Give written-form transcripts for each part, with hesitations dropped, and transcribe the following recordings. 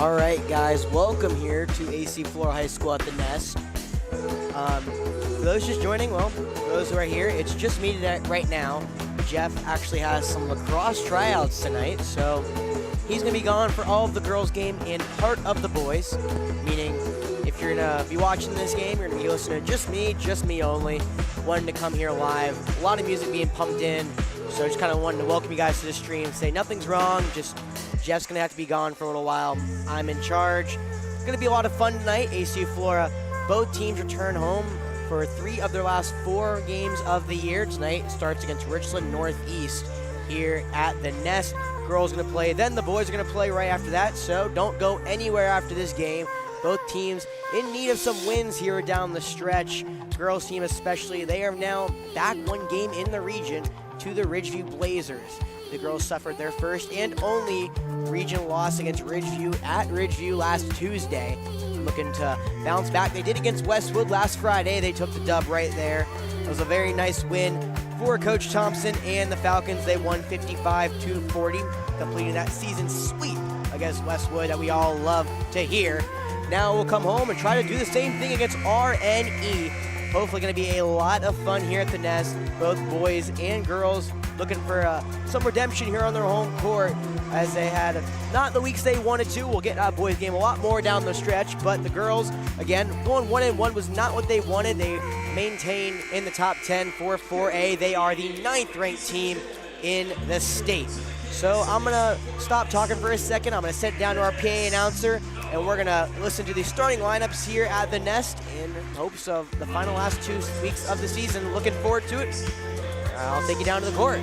All right, guys, welcome here to AC Flora High School at the Nest. For those just joining, well, for those who are here, it's just me today, right now. Jeff actually has some lacrosse tryouts tonight, so he's going to be gone for all of the girls' game and part of the boys, meaning if you're going to be watching this game, you're going to be listening to just me only, wanting to come here live. A lot of music being pumped in, so just kind of wanted to welcome you guys to the stream, say nothing's wrong, just Jeff's going to have to be gone for a little while. I'm in charge. It's going to be a lot of fun tonight. AC Flora, both teams return home for 3 of their last 4 games of the year. Tonight starts against Richland Northeast here at the Nest. Girls are going to play, then the boys are going to play right after that, so don't go anywhere after this game. Both teams in need of some wins here down the stretch. Girls team especially, they are now back 1 game in the region to the Ridgeview Blazers. The girls suffered their first and only region loss against Ridgeview at Ridgeview last Tuesday. Looking to bounce back. They did against Westwood last Friday. They took the dub right there. It was a very nice win for Coach Thompson and the Falcons. They won 55-40, completing that season sweep against Westwood that we all love to hear. Now we'll come home and try to do the same thing against RNE. Hopefully going to be a lot of fun here at the Nest. Both boys and girls looking for some redemption here on their home court as they had not the weeks they wanted to. We'll get that boys game a lot more down the stretch, but the girls, again, going 1-1 was not what they wanted. They maintain in the top 10 for 4A. They are the 9th ranked team in the state. So I'm going to stop talking for a second. I'm going to sit down to our PA announcer, and we're going to listen to the starting lineups here at the Nest in hopes of the final last 2 weeks of the season. Looking forward to it. I'll take you down to the court.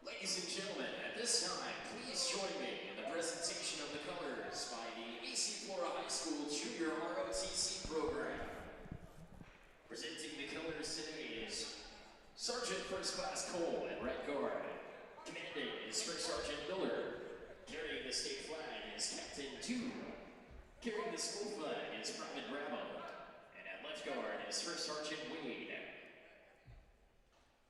Ladies and gentlemen, at this time, please join me in the presentation of the colors by the AC Flora High School Junior ROTC program. Presenting the colors today is Sergeant First Class Cole at right guard. Commanding is First Sergeant Miller. Carrying the state flag is Captain 2. Carrying the school flag is Private Bravo. And at left guard is First Sergeant Wade.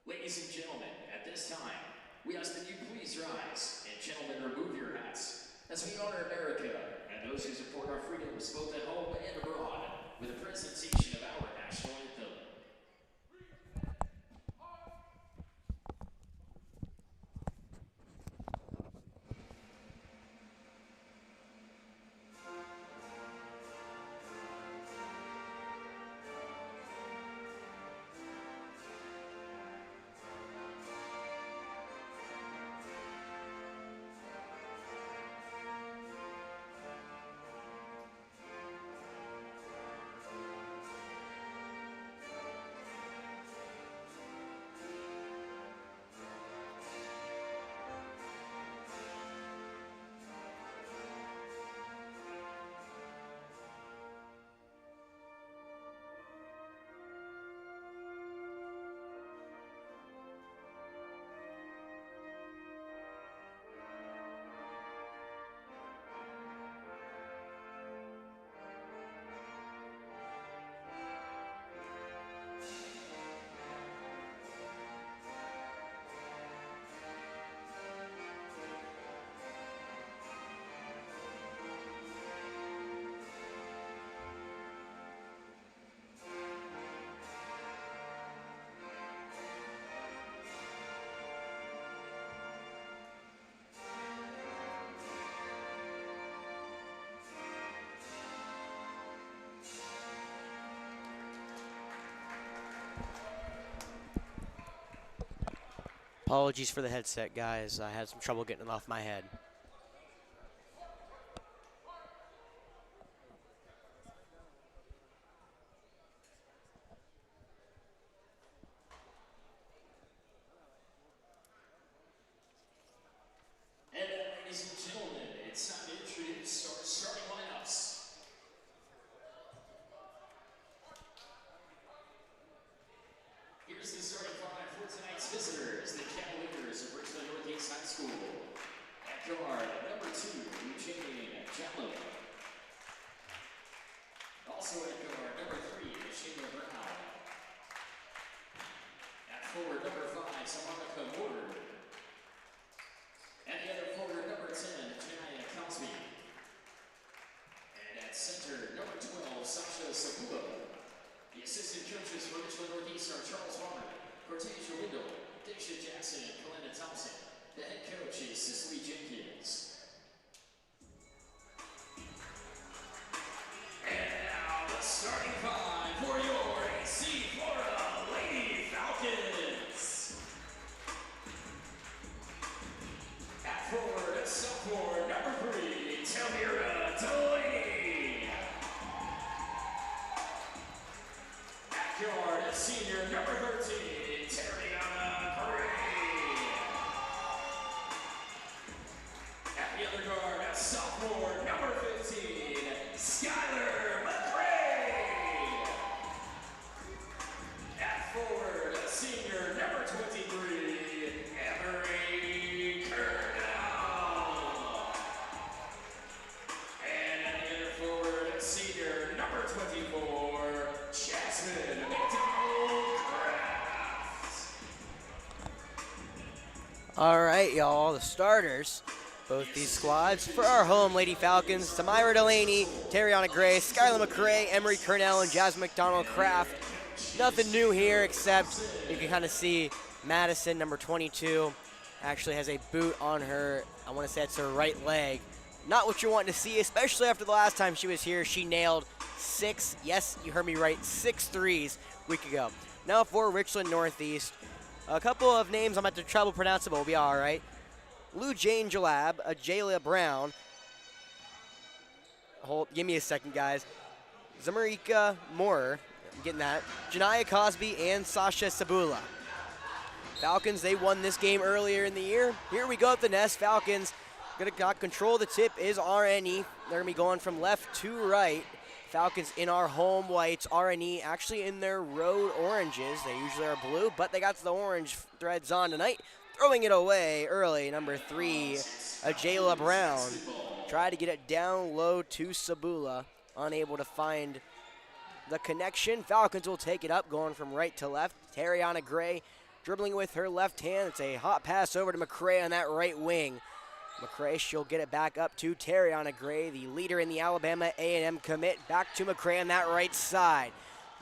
Ladies and gentlemen, at this time, we ask that you please rise, and gentlemen, remove your hats, as we honor America and those who support our freedoms both at home and abroad with a presentation of our national anthem. Apologies for the headset, guys. I had some trouble getting it off my head. And ladies and gentlemen, it's time to introduce Also at guard, number 3, Shayla Brown. At forward, number 5, Samonica Ward. And the other forward, number 10, Janaya Cosby. And at center, number 12, Sasha Sabula. The assistant coaches for Richland Northeast are Charles Harmon, Cortasia Windle, Daisha Jackson, and Kalenda Thompson. The head coach is Cicely Jenkins. And now the starting five for your AC Flora Lady Falcons. At forward, sophomore, number 3, Tamira Delaney. At guard, senior, number 13, Tariana Gray. At the other guard, sophomore, number 15, Skylar McRae. At forward, senior, number 23, Emery Kernell. And at the other forward, senior, number 24, Jasmine McDonald-Kraft. All right, y'all, the starters, both these squads for our home Lady Falcons: Tamira Delaney, Tariana Gray, Skylar McRae, Emery Kernell, and Jasmine McDonald-Kraft. Nothing new here except you can kind of see Madison, number 22, actually has a boot on her. I want to say it's her right leg. Not what you're wanting to see, especially after the last time she was here. She nailed 6, yes, you heard me right, 6 threes a week ago. Now for Richland Northeast, a couple of names I'm going to have to trouble pronounce, but we'll be all right. Lou Jane Jalab, Jayla Brown. Give me a second, guys. Zamarika Moore, I'm getting that. Janaya Cosby and Sasha Sabula. Falcons, they won this game earlier in the year. Here we go at the nest. Falcons got control of the tip is RNE. They're going to be going from left to right. Falcons in our home whites. RNE actually in their road oranges. They usually are blue, but they got the orange threads on tonight. Throwing it away early, number 3, Jayla Brown. Tried to get it down low to Sabula. Unable to find the connection. Falcons will take it up, going from right to left. Tariana Gray dribbling with her left hand. It's a hot pass over to McRae on that right wing. McRae, she'll get it back up to Tariana Gray, the leader in the Alabama A&M commit. Back to McRae on that right side.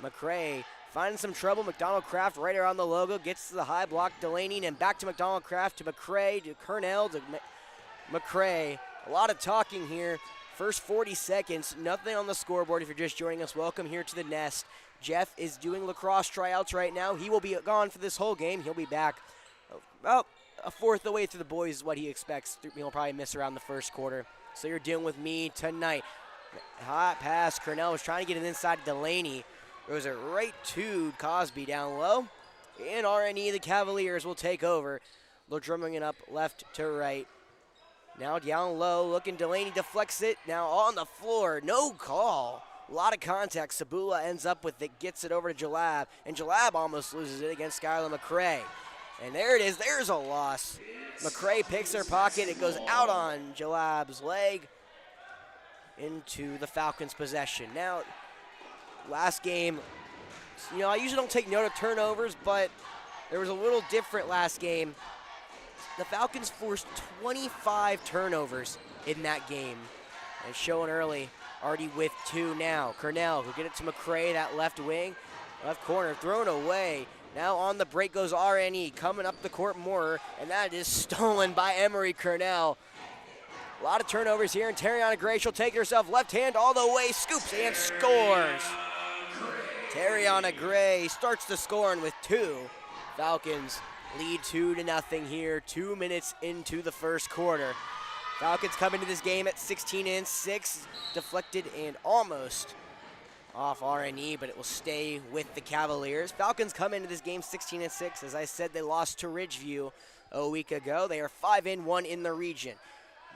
McRae finding some trouble. McDonald-Kraft right around the logo. Gets to the high block. Delaney and back to McDonald-Kraft to McRae to Kernell to McRae. A lot of talking here. First 40 seconds. Nothing on the scoreboard if you're just joining us. Welcome here to the nest. Jeff is doing lacrosse tryouts right now. He will be gone for this whole game. He'll be back about a fourth of the way through the boys is what he expects. He'll probably miss around the first quarter. So you're dealing with me tonight. Hot pass. Kernell was trying to get it inside Delaney. Throws it right to Cosby down low. And RNE, the Cavaliers, will take over. They're drumming it up left to right. Now down low, looking Delaney deflects it. Now on the floor, no call. A lot of contact. Sabula ends up with it, gets it over to Jalab. And Jalab almost loses it against Skylar McRae. And there it is, there's a loss. McRae picks her pocket, it goes out on Jalab's leg into the Falcons' possession. Now, last game, I usually don't take note of turnovers, but there was a little different last game. The Falcons forced 25 turnovers in that game. And showing early, already with 2 now. Kernell will get it to McRae, that left wing. Left corner, thrown away. Now on the break goes RNE, coming up the court more, and that is stolen by Emery Kernell. A lot of turnovers here, and Tariana Gray, she'll take herself left hand all the way, scoops and scores. Tariana Gray starts the scoring with 2. Falcons lead 2-0 here, 2 minutes into the first quarter. Falcons come into this game at 16-6, deflected and almost off RNE, but it will stay with the Cavaliers. Falcons come into this game 16-6. As I said, they lost to Ridgeview a week ago. They are 5-1 in the region.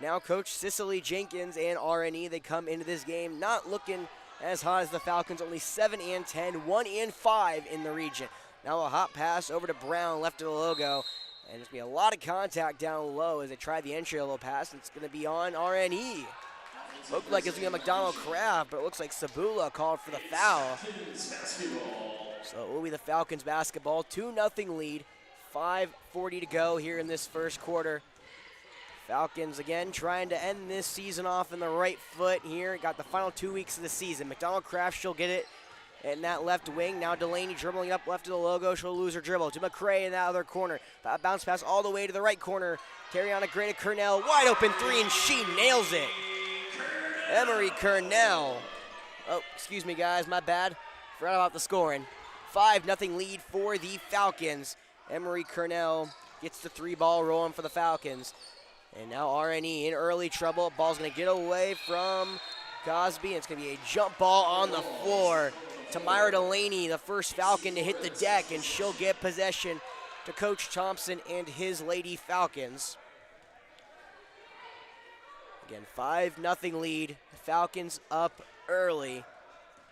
Now Coach Cicely Jenkins and RNE, they come into this game not looking as hot as the Falcons, only 7-10, 1-5 in the region. Now a hot pass over to Brown, left of the logo. And there's going to be a lot of contact down low as they try the entry-level pass. It's going to be on RNE. Looked like it was going to be McDonald Craft, but it looks like Sabula called for the foul. So it will be the Falcons basketball. 2-0 lead. 5:40 to go here in this first quarter. Falcons again trying to end this season off in the right foot here. Got the final 2 weeks of the season. McDonald Craft, she'll get it in that left wing. Now Delaney dribbling up left of the logo. She'll lose her dribble to McCray in that other corner. That bounce pass all the way to the right corner. Tariana Gray to Cornell. Wide open three, and she nails it. Emery Cornell. Oh, excuse me, guys. My bad. Forgot about the scoring. 5-0 lead for the Falcons. Emery Cornell gets the three ball rolling for the Falcons. And now RNE in early trouble. Ball's going to get away from Cosby. It's going to be a jump ball on the floor. Tamira Delaney, the first Falcon to hit the deck, and she'll get possession to Coach Thompson and his Lady Falcons. Again, 5-0 lead. Falcons up early,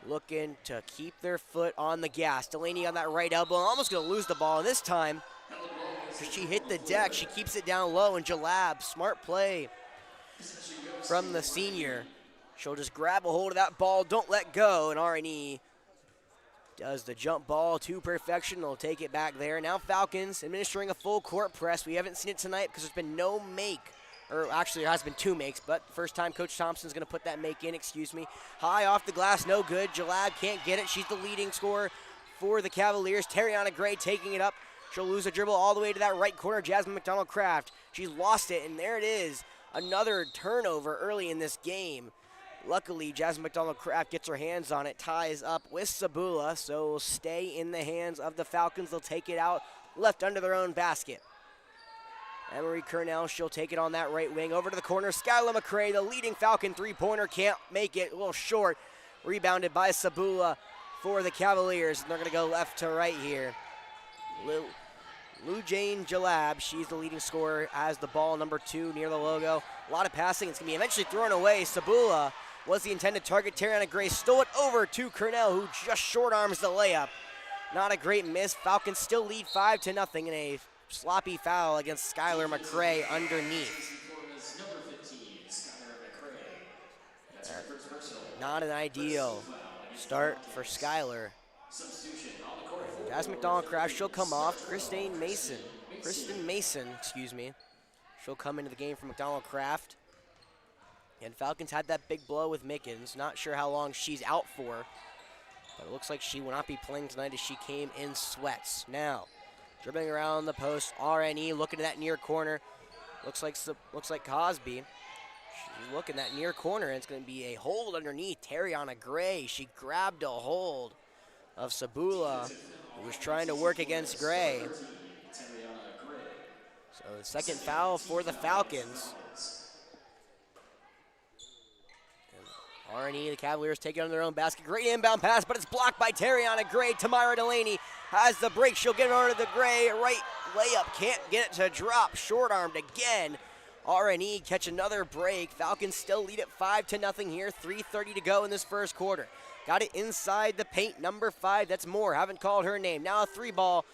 looking to keep their foot on the gas. Delaney on that right elbow, almost going to lose the ball. And this time, she hit the deck. She keeps it down low, and Jalab, smart play from the senior. She'll just grab a hold of that ball, don't let go, and RNE does the jump ball to perfection. They'll take it back there. Now Falcons administering a full court press. We haven't seen it tonight because there's been no make. Or actually, there has been two makes, but first time Coach Thompson's going to put that make in, High off the glass, no good. Jalab can't get it. She's the leading scorer for the Cavaliers. Tariana Gray taking it up. She'll lose a dribble all the way to that right corner. Jasmine McDonald Craft. She's lost it, and there it is. Another turnover early in this game. Luckily, Jasmine McDonald Craft gets her hands on it, ties up with Sabula, so will stay in the hands of the Falcons. They'll take it out, left under their own basket. Emery Cornell, she'll take it on that right wing. Over to the corner, Skylar McCray, the leading Falcon three-pointer, can't make it, a little short. Rebounded by Sabula for the Cavaliers, and they're going to go left to right here. Lou Jane Jalab, she's the leading scorer, has the ball, number 2, near the logo. A lot of passing, it's going to be eventually thrown away. Sabula was the intended target. Tariana Gray stole it over to Cornell, who just short arms the layup. Not a great miss. Falcons still lead 5-0 in a sloppy foul against Skylar McCray underneath. Not an ideal start for Skylar. Jasmine McDonald Craft, she'll come off. Kristen Mason, she'll come into the game for McDonald Craft. And Falcons had that big blow with Mickens. Not sure how long she's out for, but it looks like she will not be playing tonight as she came in sweats. Now, dribbling around the post, RNE looking at that near corner. Looks like Cosby. She's looking that near corner, and it's going to be a hold underneath. Tariana Gray, she grabbed a hold of Sabula, who was trying to work against Gray. So the second foul for the Falcons. RNE, the Cavaliers take it on their own basket. Great inbound pass, but it's blocked by Tariana Gray. Tamira Delaney has the break. She'll get it over to the Gray. Right layup, can't get it to drop. Short-armed again. RNE catch another break. Falcons still lead at 5-0 here. 3:30 to go in this first quarter. Got it inside the paint. Number 5, that's Moore. Haven't called her name. Now a three ball.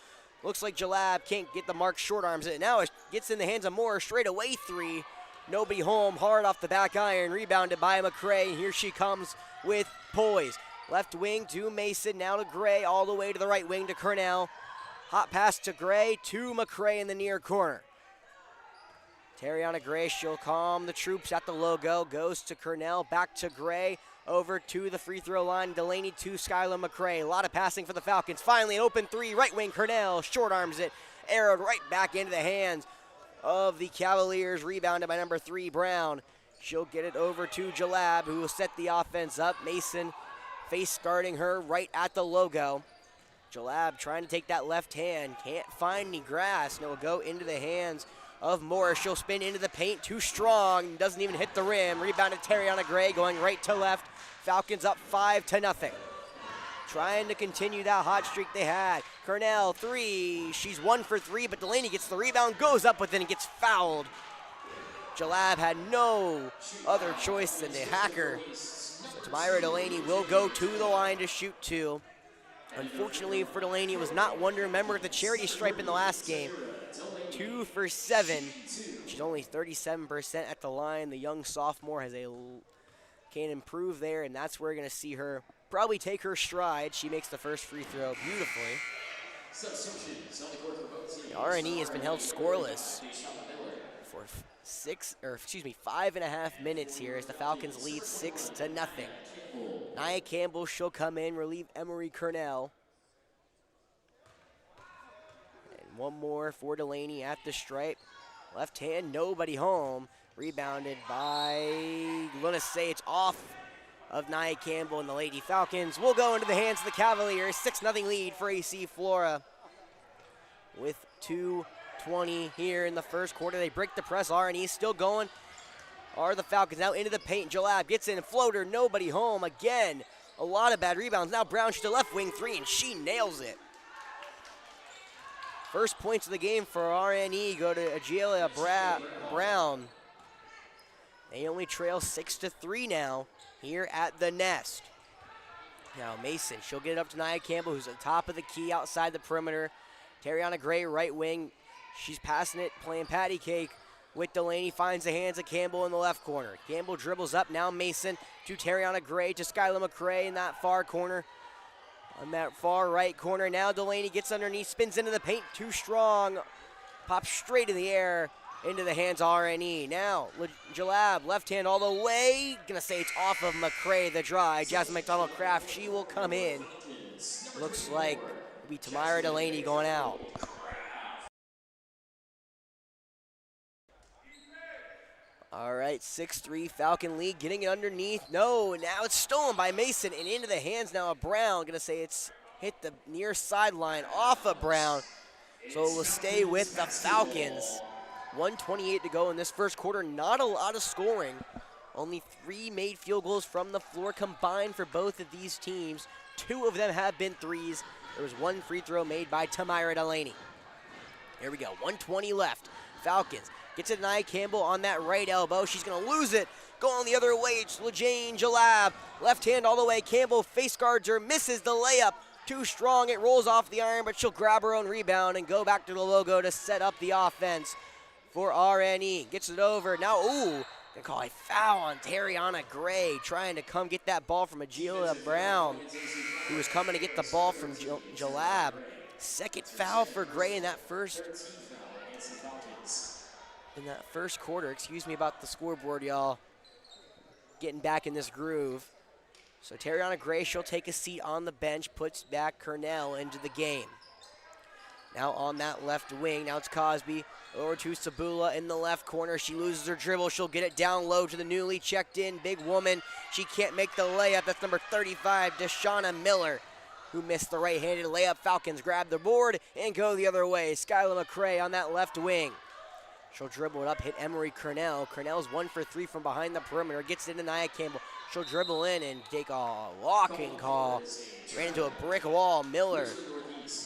Looks like Jalab can't get the mark, short arms it. Now it gets in the hands of Moore. Straight away three. Nobody home. Hard off the back iron. Rebounded by McCray. Here she comes with poise. Left wing to Mason. Now to Gray. All the way to the right wing to Cornell. Hot pass to Gray to McCray in the near corner. Tariana Gray, she'll calm the troops at the logo. Goes to Cornell. Back to Gray. Over to the free throw line. Delaney to Skylar McCray. A lot of passing for the Falcons. Finally, an open three. Right wing Cornell. Short arms it. Arrowed right back into the hands of the Cavaliers. Rebounded by number 3, Brown. She'll get it over to Jalab, who will set the offense up. Mason face guarding her right at the logo. Jalab trying to take that left hand. Can't find any grass. And it will go into the hands of Morris. She'll spin into the paint. Too strong. Doesn't even hit the rim. Rebounded Tariana Gray going right to left. Falcons up 5-0. Trying to continue that hot streak they had. Cornell, 3. She's 1 for 3, but Delaney gets the rebound, goes up with it, and gets fouled. Jalab had no other choice than to hack her. So Tamira Delaney will go to the line to shoot 2. Unfortunately for Delaney, it was not one to remember the charity stripe in the last game. 2 for 7. She's only 37% at the line. The young sophomore has a can improve there, and that's where we're going to see her probably take her stride. She makes the first free throw beautifully. The RNE has been held scoreless for 5.5 minutes here as the Falcons lead 6-0. Nia Campbell, she'll come in, relieve Emery Cornell. And one more for Delaney at the stripe. Left hand, nobody home. Rebounded by, going to say it's off of Nia Campbell, and the Lady Falcons will go into the hands of the Cavaliers. 6-0 lead for AC Flora with 2:20 here in the first quarter. They break the press. R&E still going. Are the Falcons now into the paint. Jalab gets in, floater, nobody home. Again, a lot of bad rebounds. Now Brown shoots a left wing three, and she nails it. First points of the game for RNE go to Agelia Brown. They only trail 6-3 now here at the Nest. Now Mason, she'll get it up to Nia Campbell, who's at the top of the key outside the perimeter. Tariana Gray, right wing. She's passing it, playing patty cake with Delaney. Finds the hands of Campbell in the left corner. Campbell dribbles up, now Mason to Tariana Gray, to Skylar McCray in that far corner. On that far right corner, now Delaney gets underneath, spins into the paint, too strong. Pops straight in the air into the hands of RNE. Now, Jalab, left hand all the way. Gonna say it's off of McCray, the dry. Jasmine McDonald-Kraft, she will come in. Looks like it'll be Tamira Delaney going out. All right, 6-3 Falcon lead, getting it underneath. No, now it's stolen by Mason and into the hands now of Brown. Gonna say it's hit the near sideline off of Brown. So it will stay with the Falcons. 1:28 to go in this first quarter. Not a lot of scoring. Only 3 made field goals from the floor combined for both of these teams. 2 of them have been threes. There was 1 free throw made by Tamira Delaney. Here we go, 1:20 left. Falcons gets it to Nia Campbell on that right elbow. She's going to lose it. Going the other way, it's LaJane Jalab. Left hand all the way. Campbell face guards her, misses the layup. Too strong, it rolls off the iron, but she'll grab her own rebound and go back to the logo to set up the offense for RNE. Gets it over. Now, ooh, they call a foul on Tariana Gray, trying to come get that ball from Agelia Brown, who was coming to get the ball from Jalab. Second foul for Gray in that first quarter. Excuse me about the scoreboard, y'all. Getting back in this groove. So Tariana Gray, she'll take a seat on the bench, puts back Cornell into the game. Now on that left wing, now it's Cosby over to Sabula in the left corner. She loses her dribble. She'll get it down low to the newly checked in big woman. She can't make the layup. That's number 35, Deshauna Miller, who missed the right-handed layup. Falcons grab the board and go the other way. Skylar McCray on that left wing. She'll dribble it up, hit Emery Cornell. Cornell's 1 for 3 from behind the perimeter. Gets it into Nia Campbell. She'll dribble in and take a walking call. Ran into a brick wall. Miller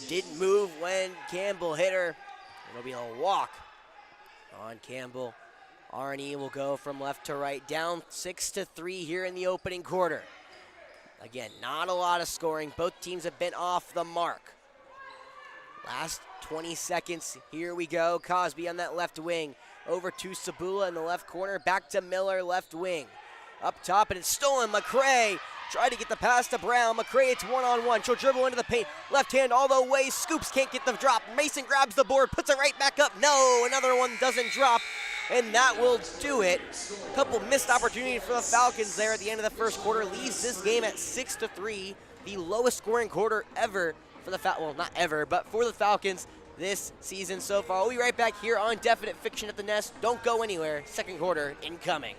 didn't move when Campbell hit her. It'll be a walk on Campbell. RNE will go from left to right, down 6-3 here in the opening quarter. Again, not a lot of scoring. Both teams have been off the mark. Last 20 seconds, here we go. Cosby on that left wing. Over to Sabula in the left corner. Back to Miller, left wing. Up top, and it's stolen. McCray tried to get the pass to Brown. McCray, it's one-on-one. She'll dribble into the paint. Left hand all the way. Scoops, can't get the drop. Mason grabs the board, puts it right back up. No, another one doesn't drop, and that will do it. A couple missed opportunities for the Falcons there at the end of the first quarter. Leaves this game at 6-3, the lowest scoring quarter ever for the well, not ever, but for the Falcons this season so far. We'll be right back here on Definite Fiction at the Nest. Don't go anywhere. Second quarter incoming.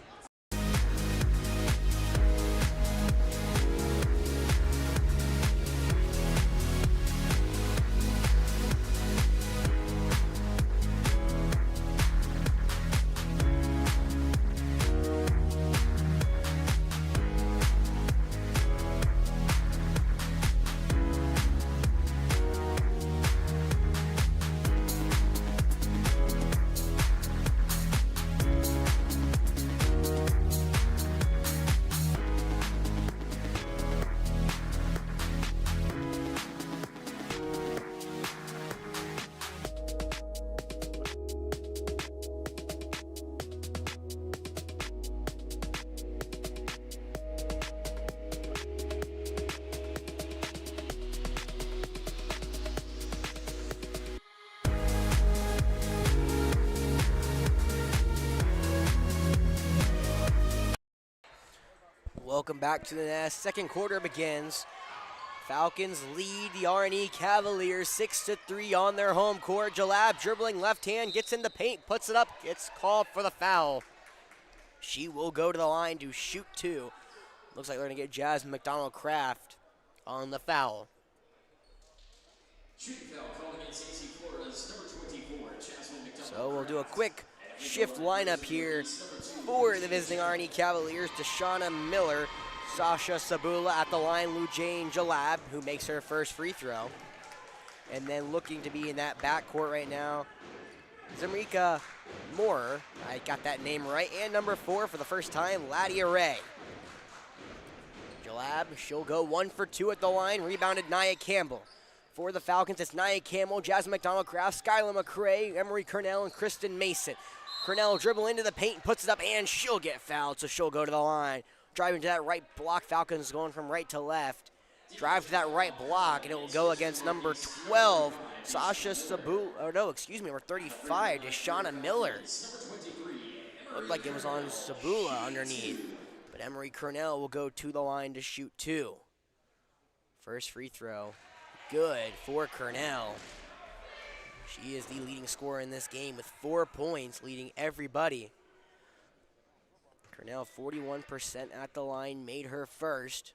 Welcome back to the nest. Second quarter begins. Falcons lead the R&E Cavaliers 6-3 on their home court. Jalab dribbling left hand, gets in the paint, puts it up, gets called for the foul. She will go to the line to shoot two. Looks like they're going to get Jasmine McDonald-Kraft on the foul. Shooting foul called against AC Flora's number 24, Jasmine McDonald. So we'll do a quick shift lineup here for the visiting R&E Cavaliers. Deshauna Miller, Sasha Sabula at the line, Lou Jane Jalab, who makes her first free throw. And then looking to be in that backcourt right now, Zamrika Moore, I got that name right, and number 4 for the first time, Ladia Ray. Jalab, she'll go 1 for 2 at the line, rebounded Nia Campbell. For the Falcons, it's Nia Campbell, Jasmine McDonald-Kraft, Skylar McCray, Emery Cornell, and Kristen Mason. Cornell dribble into the paint, puts it up, and she'll get fouled, so she'll go to the line. Driving to that right block, Falcons going from right to left. Drive to that right block, and it will go against number 12, Sasha Sabu, or no, excuse me, number 35, Deshauna Miller. Looked like it was on Sabula underneath, but Emery Cornell will go to the line to shoot two. First free throw, good for Cornell. She is the leading scorer in this game with 4 points, leading everybody. Cornell 41% at the line, made her first.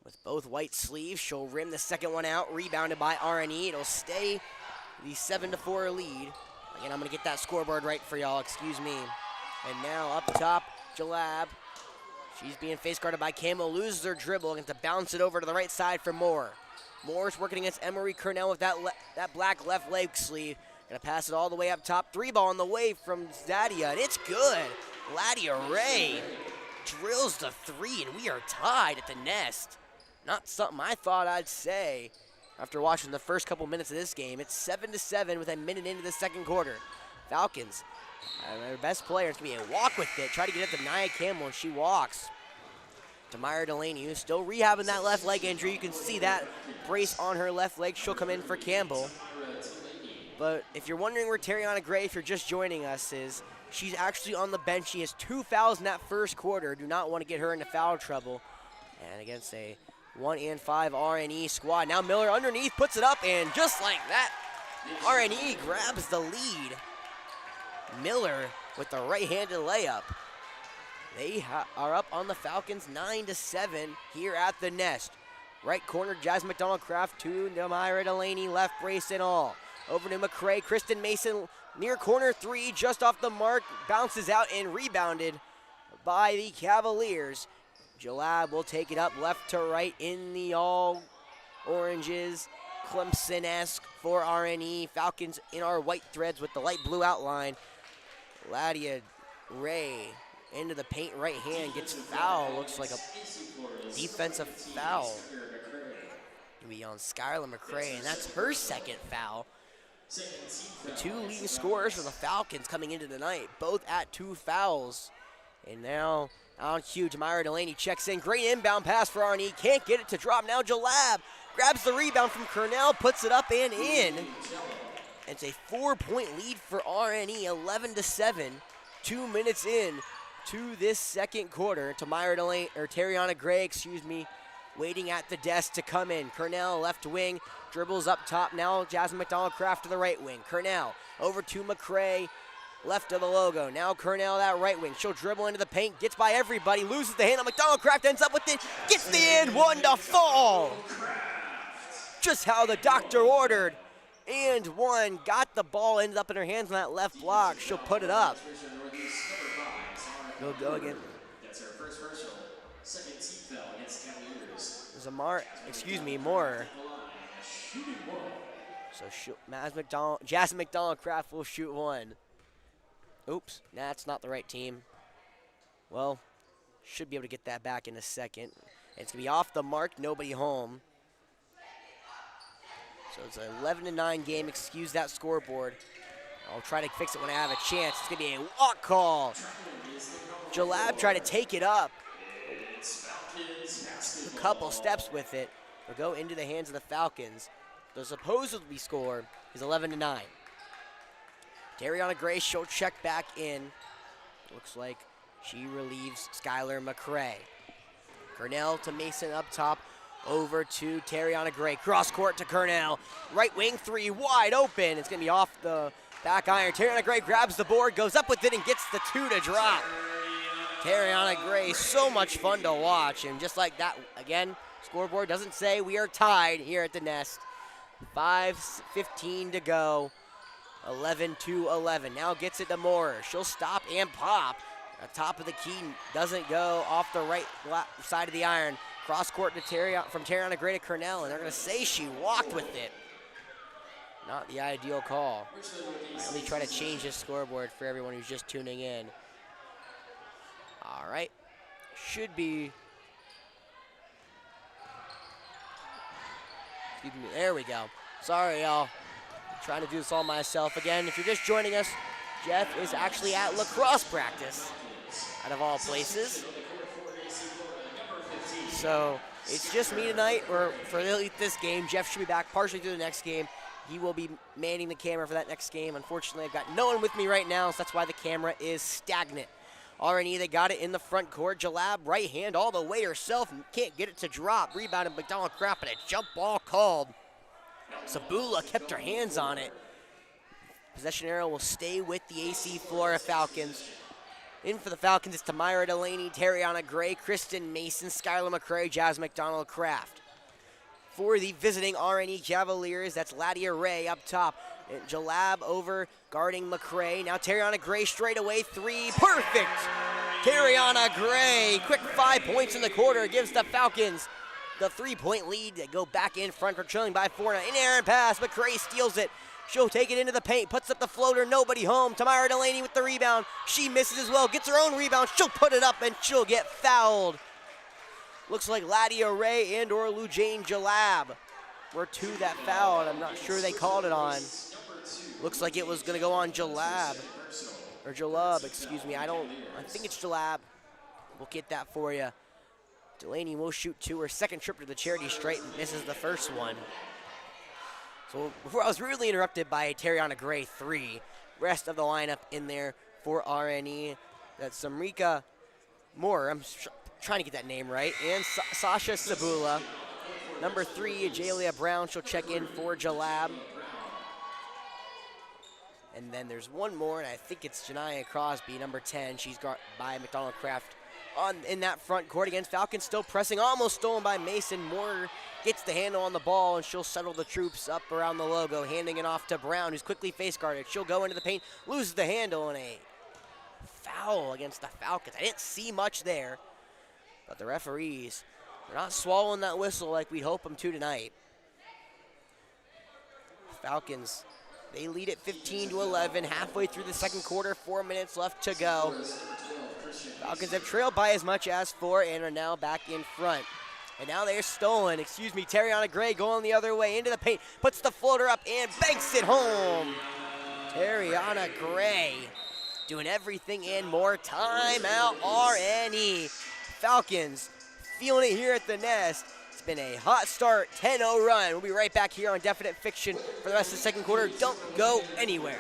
With both white sleeves, she'll rim the second one out, rebounded by R&E. It'll stay the 7-4 lead. Again, I'm gonna get that scoreboard right for y'all, excuse me. And now up top, Jalab. She's being face guarded by Campbell, loses her dribble, and to bounce it over to the right side for Moore. Moore's working against Emery Cornell with that black left leg sleeve. Gonna pass it all the way up top. 3-ball on the way from Zadia, and it's good. Ladia Ray drills the 3, and we are tied at the nest. Not something I thought I'd say after watching the first couple minutes of this game. It's 7-7 with a minute into the second quarter. Falcons, their best player, it's going to be a walk with it. Try to get it to Nia Campbell, and she walks. Tamara Delaney, who's still rehabbing that left leg injury. You can see that brace on her left leg. She'll come in for Campbell. But if you're wondering where Tariana Gray, if you're just joining us, is, she's actually on the bench. She has 2 fouls in that first quarter. Do not want to get her into foul trouble. And against a 1-5 R&E squad. Now Miller underneath, puts it up, and just like that, R&E grabs the lead. Miller with the right-handed layup. They are up on the Falcons 9-7 here at the nest. Right corner, Jasmine McDonald-Kraft to Namira Delaney, left brace and all. Over to McCray, Kristen Mason, near corner 3, just off the mark, bounces out and rebounded by the Cavaliers. Jalab will take it up left to right in the all oranges, Clemson-esque for R&E. Falcons in our white threads with the light blue outline. Ladia Ray into the paint, right hand, gets foul. Looks like a defensive foul. Gonna be on Skylar McCray, and that's her second foul. The 2 leading scorers for the Falcons coming into the night, both at 2 fouls. And now on cue, Tamira Delaney checks in. Great inbound pass for R&E. Can't get it to drop. Now Jalab grabs the rebound from Cornell, puts it up and in. It's a 4-point lead for R&E, 11-7. 2 minutes in to this second quarter. Tamira Delaney, or Tariana Gray, excuse me, waiting at the desk to come in. Cornell left wing, dribbles up top. Now Jasmine McDonald-Kraft to the right wing. Cornell over to McCray, left of the logo. Now Cornell that right wing. She'll dribble into the paint, gets by everybody, loses the handle. McDonald-Kraft ends up with it, gets the and one to fall. Just how the doctor ordered. And one, got the ball, ended up in her hands on that left block. She'll put it up. He'll go again. That's her first personal. Second team foul against Cavaliers. There's Moore. So Jasmine McDonald-Kraft will shoot one. Oops, that's not the right team. Well, should be able to get that back in a second. It's going to be off the mark, nobody home. So it's an 11-9 game, excuse that scoreboard. I'll try to fix it when I have a chance. It's going to be a walk call. Jalab tried to take it up. A couple steps with it. Will go into the hands of the Falcons. The supposedly score is 11-9. Tariana Gray, she'll check back in. Looks like She relieves Skylar McCray. Cornell to Mason up top, over to Tariana Gray. Cross court to Cornell. Right wing three, wide open. It's going to be off the back iron. Tariana Gray grabs the board, goes up with it, and gets the two to drop. Tariana Gray, so much fun to watch. And just like that, again, scoreboard doesn't say we are tied here at the Nest. 5:15 to go. 11-11. Now gets it to Moore. She'll stop and pop. Top of the key, doesn't go off the right side of the iron. Cross court to from Tariana Gray to Cornell, and they're going to say she walked with it. Not the ideal call. Let me try to change this scoreboard for everyone who's just tuning in. All right. Should be. Excuse me. There we go. Sorry, y'all. Trying to do this all myself again. If you're just joining us, Jeff is actually at lacrosse practice, out of all places. So it's just me tonight, or for this game. Jeff should be back partially through the next game. He will be manning the camera for that next game. Unfortunately, I've got no one with me right now, so that's why the camera is stagnant. RNE, they got it in the front court. Jalab, right hand all the way herself, can't get it to drop. Rebounded McDonald Crap, and a jump ball called. Sabula kept her hands on it. Possession arrow will stay with the AC Flora Falcons. In for the Falcons, it's Tamira Delaney, Tariana Gray, Kristen Mason, Skylar McCray, Jazz McDonald Kraft. For the visiting RNE Cavaliers, that's Ladia Ray up top. And Jalab over guarding McCray. Now Tariana Gray straight away, three, perfect! Tariana Gray, quick 5 points in the quarter, gives the Falcons the 3-point lead. They go back in front for trailing by 4 now. In errant pass, McCray steals it. She'll take it into the paint, puts up the floater, nobody home. Tamira Delaney with the rebound. She misses as well, gets her own rebound. She'll put it up and she'll get fouled. Looks like Ladia Ray and or Lujane Jalab were two that fouled. I'm not sure they called it on. Looks like it was gonna go on Jalab, or Jalub, excuse me. I think it's Jalab. We'll get that for you. Delaney will shoot two. Her second trip to the charity stripe, misses the first one. So before I was rudely interrupted by a Tariana Gray three. Rest of the lineup in there for RNE. That's Samrika Moore. I'm trying to get that name right. And Sasha Sabula. Number 3, Jalia Brown. She'll check in for Jalab. And then there's one more, and I think it's Janiyah Crosby, number 10. She's got by McDonald Kraft in that front court against Falcons. Still pressing, almost stolen by Mason. Moore gets the handle on the ball, and she'll settle the troops up around the logo, handing it off to Brown, who's quickly face guarded. She'll go into the paint, loses the handle, and a foul against the Falcons. I didn't see much there, but the referees are not swallowing that whistle like we hope them to tonight. Falcons, they lead at 15-11, halfway through the second quarter, 4 minutes left to go. Falcons have trailed by as much as 4 and are now back in front. And now they're stolen. Tariana Gray going the other way into the paint, puts the floater up and banks it home. Tariana Gray doing everything and more. Timeout RNE. Falcons feeling it here at the Nest. It's been a hot start, 10-0 run. We'll be right back here on Definite Fiction for the rest of the second quarter. Don't go anywhere.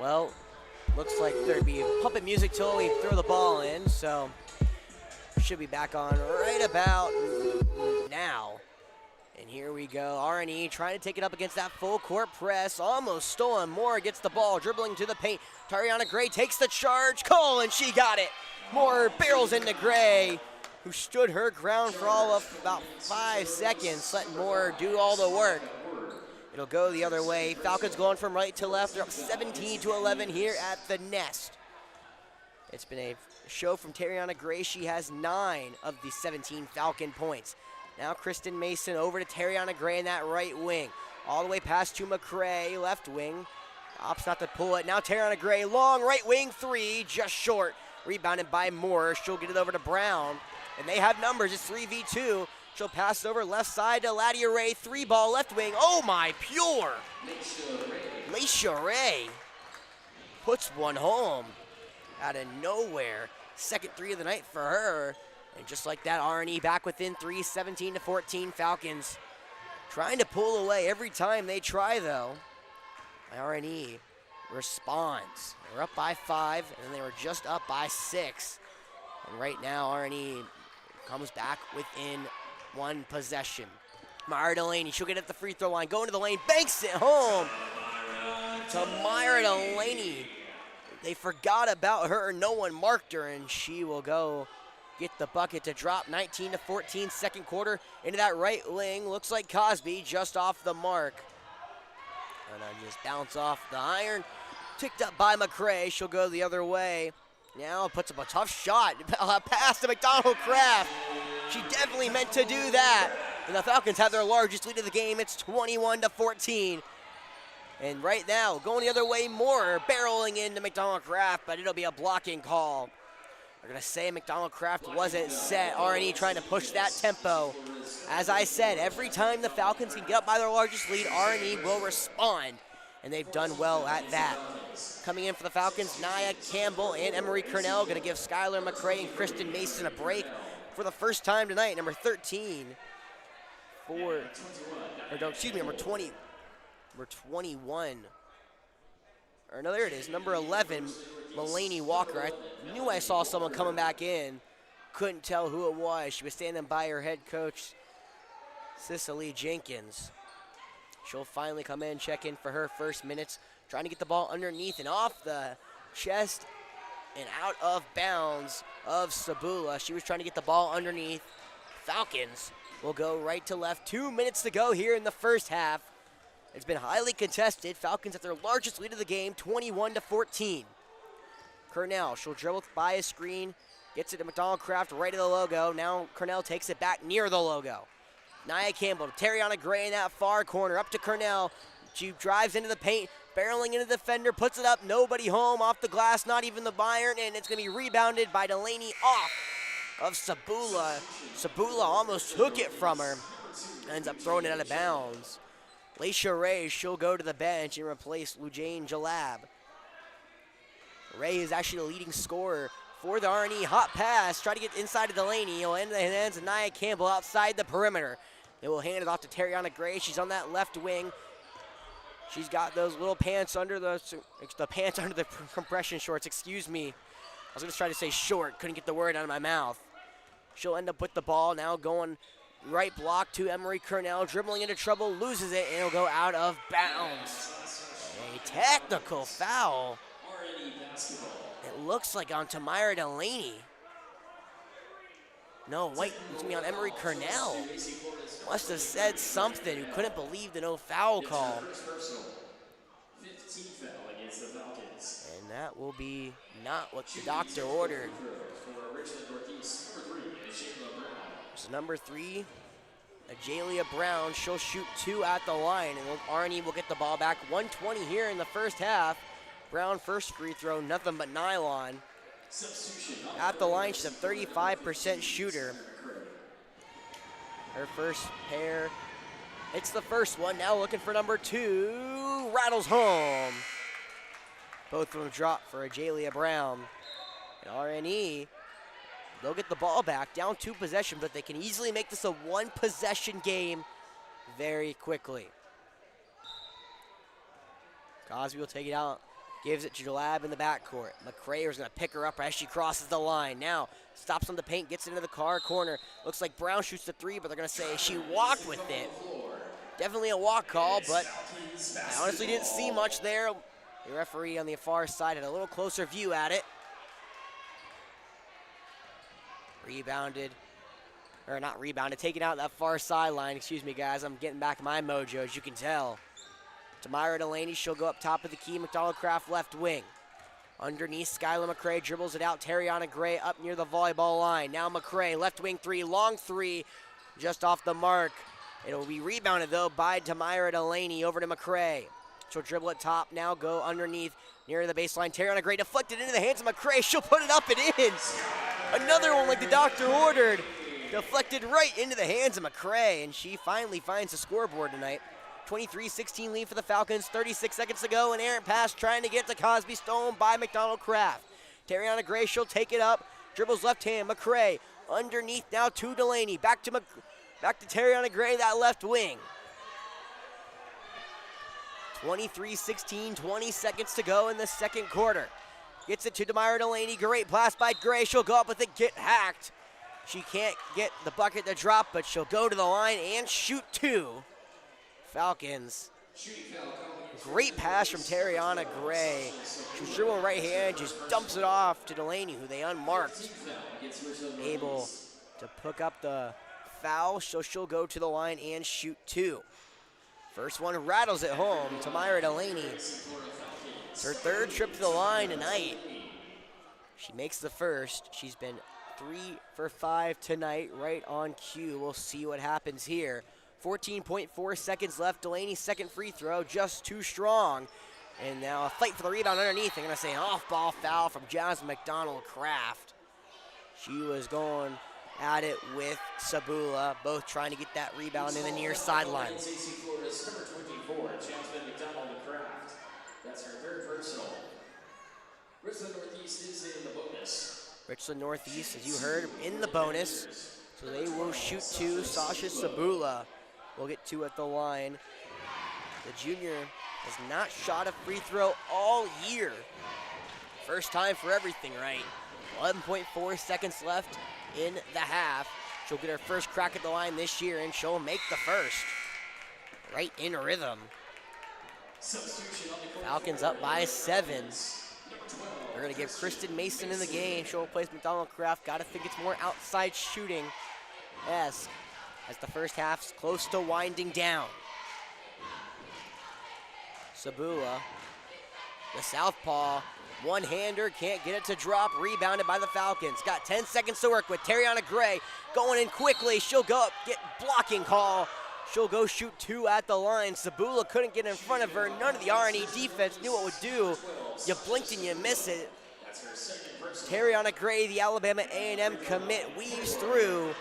Well, looks like there'd be puppet music till we throw the ball in, so should be back on right about now. And here we go. RNE trying to take it up against that full court press. Almost stolen. Moore gets the ball, dribbling to the paint. Tariana Gray takes the charge. Cole, and she got it. Moore barrels into Gray, who stood her ground for all of about 5 seconds, letting Moore do all the work. It'll go the other way. Falcons going from right to left. They're up 17-11 here at the Nest. It's been a show from Tariana Gray. She has 9 of the 17 Falcon points. Now Kristen Mason over to Tariana Gray in that right wing. All the way past to McCray, left wing. Opts not to pull it. Now Tariana Gray, long right wing three, just short. Rebounded by Moore. She'll get it over to Brown. And they have numbers. It's 3v2. She'll pass it over left side to Ladia Ray. 3-ball left wing. Oh my, pure. Laisha Ray puts one home out of nowhere. Second three of the night for her. And just like that, R&E back within 3, 17-14 Falcons. Trying to pull away every time they try, though. R&E responds. They're up by 5, and then they were just up by 6. And right now, R&E comes back within 1 possession. Myra Delaney, she'll get at the free throw line, go into the lane, banks it home to Myra Delaney. They forgot about her, no one marked her, and she will go get the bucket to drop. 19-14, second quarter, into that right wing. Looks like Cosby just off the mark. And I just bounce off the iron. Ticked up by McCray. She'll go the other way. Now puts up a tough shot. Pass to McDonald Kraft. She definitely meant to do that. And the Falcons have their largest lead of the game. It's 21-14. And right now, going the other way, Moore barreling into McDonald Kraft, but it'll be a blocking call. They're going to say McDonald Kraft wasn't set. R&E trying to push that tempo. As I said, every time the Falcons can get up by their largest lead, R&E will respond. And they've done well at that. Coming in for the Falcons, Nia Campbell and Emery Cornell going to give Skylar McCray and Kristen Mason a break for the first time tonight. Number 13 number 20. Number 21. Or no, there it is. Number 11, Mulaney Walker. I knew I saw someone coming back in. Couldn't tell who it was. She was standing by her head coach, Cicely Jenkins. She'll finally come in, check in for her first minutes. Trying to get the ball underneath and off the chest and out of bounds of Sabula. She was trying to get the ball underneath. Falcons will go right to left. 2 minutes to go here in the first half. It's been highly contested. Falcons at their largest lead of the game, 21-14. Cornell, she'll dribble by a screen, gets it to McDonald Kraft right of the logo. Now Cornell takes it back near the logo. Nia Campbell, Tariana Gray in that far corner, up to Cornell. She drives into the paint, barreling into the defender, puts it up, nobody home, off the glass, not even the Bayern, and it's going to be rebounded by Delaney off of Sabula. Sabula almost took it from her, ends up throwing it out of bounds. Laisha Ray, she'll go to the bench and replace Lujane Jalab. Ray is actually the leading scorer for the R&E. Hot pass, try to get inside of Delaney. He'll end the hands of Nia Campbell outside the perimeter. They will hand it off to Tariana Gray. She's on that left wing. She's got those little pants under the pants under the compression shorts, excuse me. I was gonna try to say short, couldn't get the word out of my mouth. She'll end up with the ball now, going right block to Emery Cornell, dribbling into trouble, loses it, and it'll go out of bounds. A technical foul. It looks like on Tamira Delaney. No, wait, it's gonna be on Emery Cornell. Must have said something who couldn't believe the no foul call. And that will be not what the doctor ordered. So number 3, Ajalia Brown. She'll shoot 2 at the line, and R&E will get the ball back. 1:20 here in the first half. Brown first free throw, nothing but nylon. At the line, she's a 35% shooter. Her first pair, it's the first one. Now looking for number 2, rattles home. Both of them drop for Ajalia Brown. And R&E, they'll get the ball back, down 2 possessions, but they can easily make this a 1-possession game very quickly. Cosby will take it out. Gives it to Jalab in the backcourt. McCray is going to pick her up as she crosses the line. Now stops on the paint, gets into the corner. Looks like Brown shoots the 3, but they're going to say she walked with it. Definitely a walk call, but I honestly didn't see much there. The referee on the far side had a little closer view at it. Rebounded, or not rebounded, taken out that far sideline. Excuse me, guys. I'm getting back my mojo, as you can tell. To Myra Delaney, she'll go up top of the key. McDonald Craft left wing. Underneath, Skylar McCray dribbles it out. Terriana Gray up near the volleyball line. Now McCray, left wing three, long three, just off the mark. It'll be rebounded, though, by Tamira Delaney over to McCray. She'll dribble it top now, go underneath near the baseline. Terriana Gray deflected into the hands of McCray. She'll put it up and in. Another one like the doctor ordered. Deflected right into the hands of McCray, and she finally finds the scoreboard tonight. 23-16 lead for the Falcons, 36 seconds to go. An errant pass trying to get to Cosby, stolen by McDonald Craft. Terriana Gray, she'll take it up, dribbles left hand. McCray underneath now to Delaney. Back to Terriana Gray, that left wing. 23-16, 20 seconds to go in the second quarter. Gets it to Demira Delaney. Great pass by Gray. She'll go up with it, get hacked. She can't get the bucket to drop, but she'll go to the line and shoot two. Falcons. Great pass from Terriana Gray. She's dribbling right hand, just dumps it off to Delaney, who they unmarked. Able to pick up the foul, so she'll go to the line and shoot two. First one rattles it home to Myra Delaney. It's her third trip to the line tonight. She makes the first. She's been 3 for 5 tonight, right on cue. We'll see what happens here. 14.4 seconds left. Delaney's second free throw, just too strong. And now a fight for the rebound underneath. I'm going to say an off-ball foul from Jasmine McDonald Craft. She was going at it with Sabula, both trying to get that rebound in the near sideline. AC Florida's number 24, Jasmine McDonald Craft. That's her third personal. Richland Northeast is in the bonus. Richland Northeast, as you heard, in the bonus. So they will shoot two. Sasha Sabula will get two at the line. The junior has not shot a free throw all year. First time for everything, right? 11.4 seconds left in the half. She'll get her first crack at the line this year, and she'll make the first. Right in rhythm. Falcons up by 7. They're going to give Kristen Mason in the game. She'll replace McDonald Craft. Got to think it's more outside shooting. Yes, as the first half's close to winding down. Sabula, the southpaw, one-hander, can't get it to drop. Rebounded by the Falcons. Got 10 seconds to work with. Terriana Gray going in quickly. She'll go up, get blocking call. She'll go shoot two at the line. Sabula couldn't get in front of her. None of the R&E defense knew what would do. You blinked and you miss it. Terriana Gray, the Alabama A&M commit, weaves through,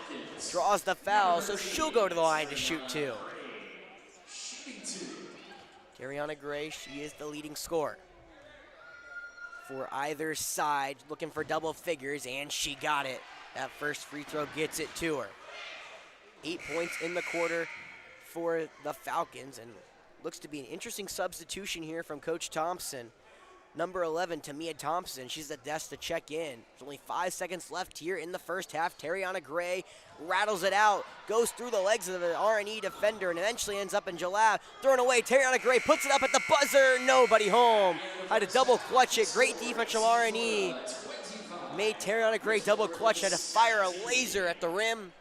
draws the foul, so she'll go to the line to shoot two. Terriana Gray, she is the leading scorer for either side, looking for double figures, and she got it. That first free throw gets it to her. 8 points in the quarter for the Falcons, and looks to be an interesting substitution here from Coach Thompson. Number 11, Tamia Thompson, she's at the desk to check in. There's only 5 seconds left here in the first half. Terriana Gray rattles it out, goes through the legs of the R&E defender, and eventually ends up in Jalab. Thrown away, Terriana Gray puts it up at the buzzer. Nobody home. Had to double clutch it. Great defense from R&E. Made Terriana Gray double clutch. Had to fire a laser at the rim.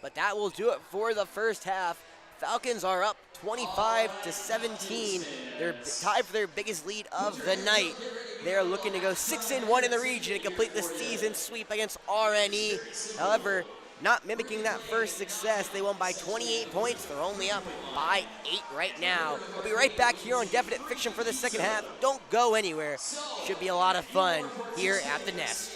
But that will do it for the first half. Falcons are up 25-17. They're tied for their biggest lead of the night. They're looking to go 6-1 in the region to complete the season sweep against RNE. However, not mimicking that first success, they won by 28 points. They're only up by 8 right now. We'll be right back here on Definite Fiction for the second half. Don't go anywhere. Should be a lot of fun here at the Nest.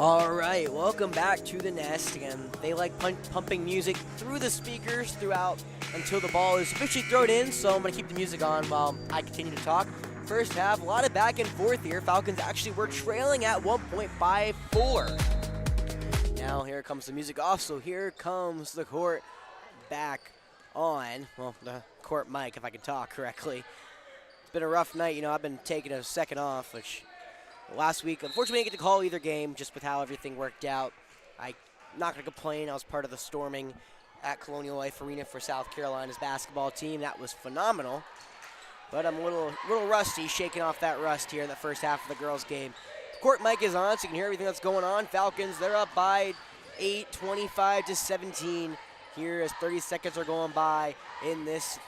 All right, welcome back to the Nest. Again, they like pumping music through the speakers throughout until the ball is officially thrown in, so I'm going to keep the music on while I continue to talk. First half, a lot of back and forth here. Falcons actually were trailing at 1 point by 4. Now here comes the music off, so here comes the court back on. Well, the court mic, if I can talk correctly. It's been a rough night. You know, I've been taking a second off, which last week, unfortunately, I didn't get to call either game just with how everything worked out. I'm not going to complain. I was part of the storming at Colonial Life Arena for South Carolina's basketball team. That was phenomenal. But I'm a little rusty, shaking off that rust here in the first half of the girls' game. Court mic is on, so you can hear everything that's going on. Falcons, they're up by 8, 25-17 here as 30 seconds are going by in this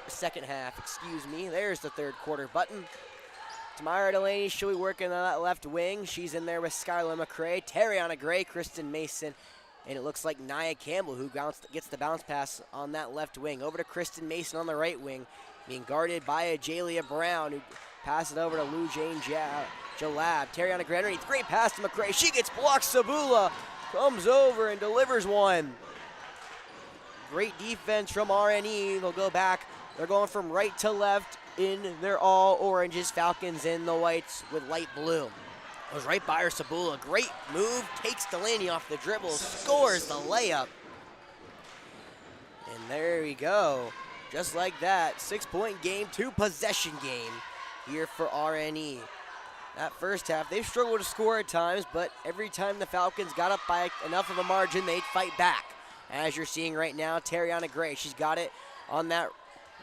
second half. Excuse me. There's the third quarter button. Tamara Delaney, she'll be working on that left wing. She's in there with Skylar McCray, Tariana Gray, Kristen Mason, and it looks like Nia Campbell who gets the bounce pass on that left wing. Over to Kristen Mason on the right wing, being guarded by a Jalia Brown who passes it over to Lou Jane Jalab. Tariana Gray underneath, great pass to McCray. She gets blocked. Sabula comes over and delivers one. Great defense from RNE. They'll go back. They're going from right to left in their all oranges. Falcons in the whites with light blue. Goes right by her, Sabula. Great move. Takes Delaney off the dribble. Scores the layup. And there we go. Just like that. 6-point game, 2-possession game here for RNE. That first half, they've struggled to score at times, but every time the Falcons got up by enough of a margin, they'd fight back. As you're seeing right now, Tariana Gray, she's got it on that,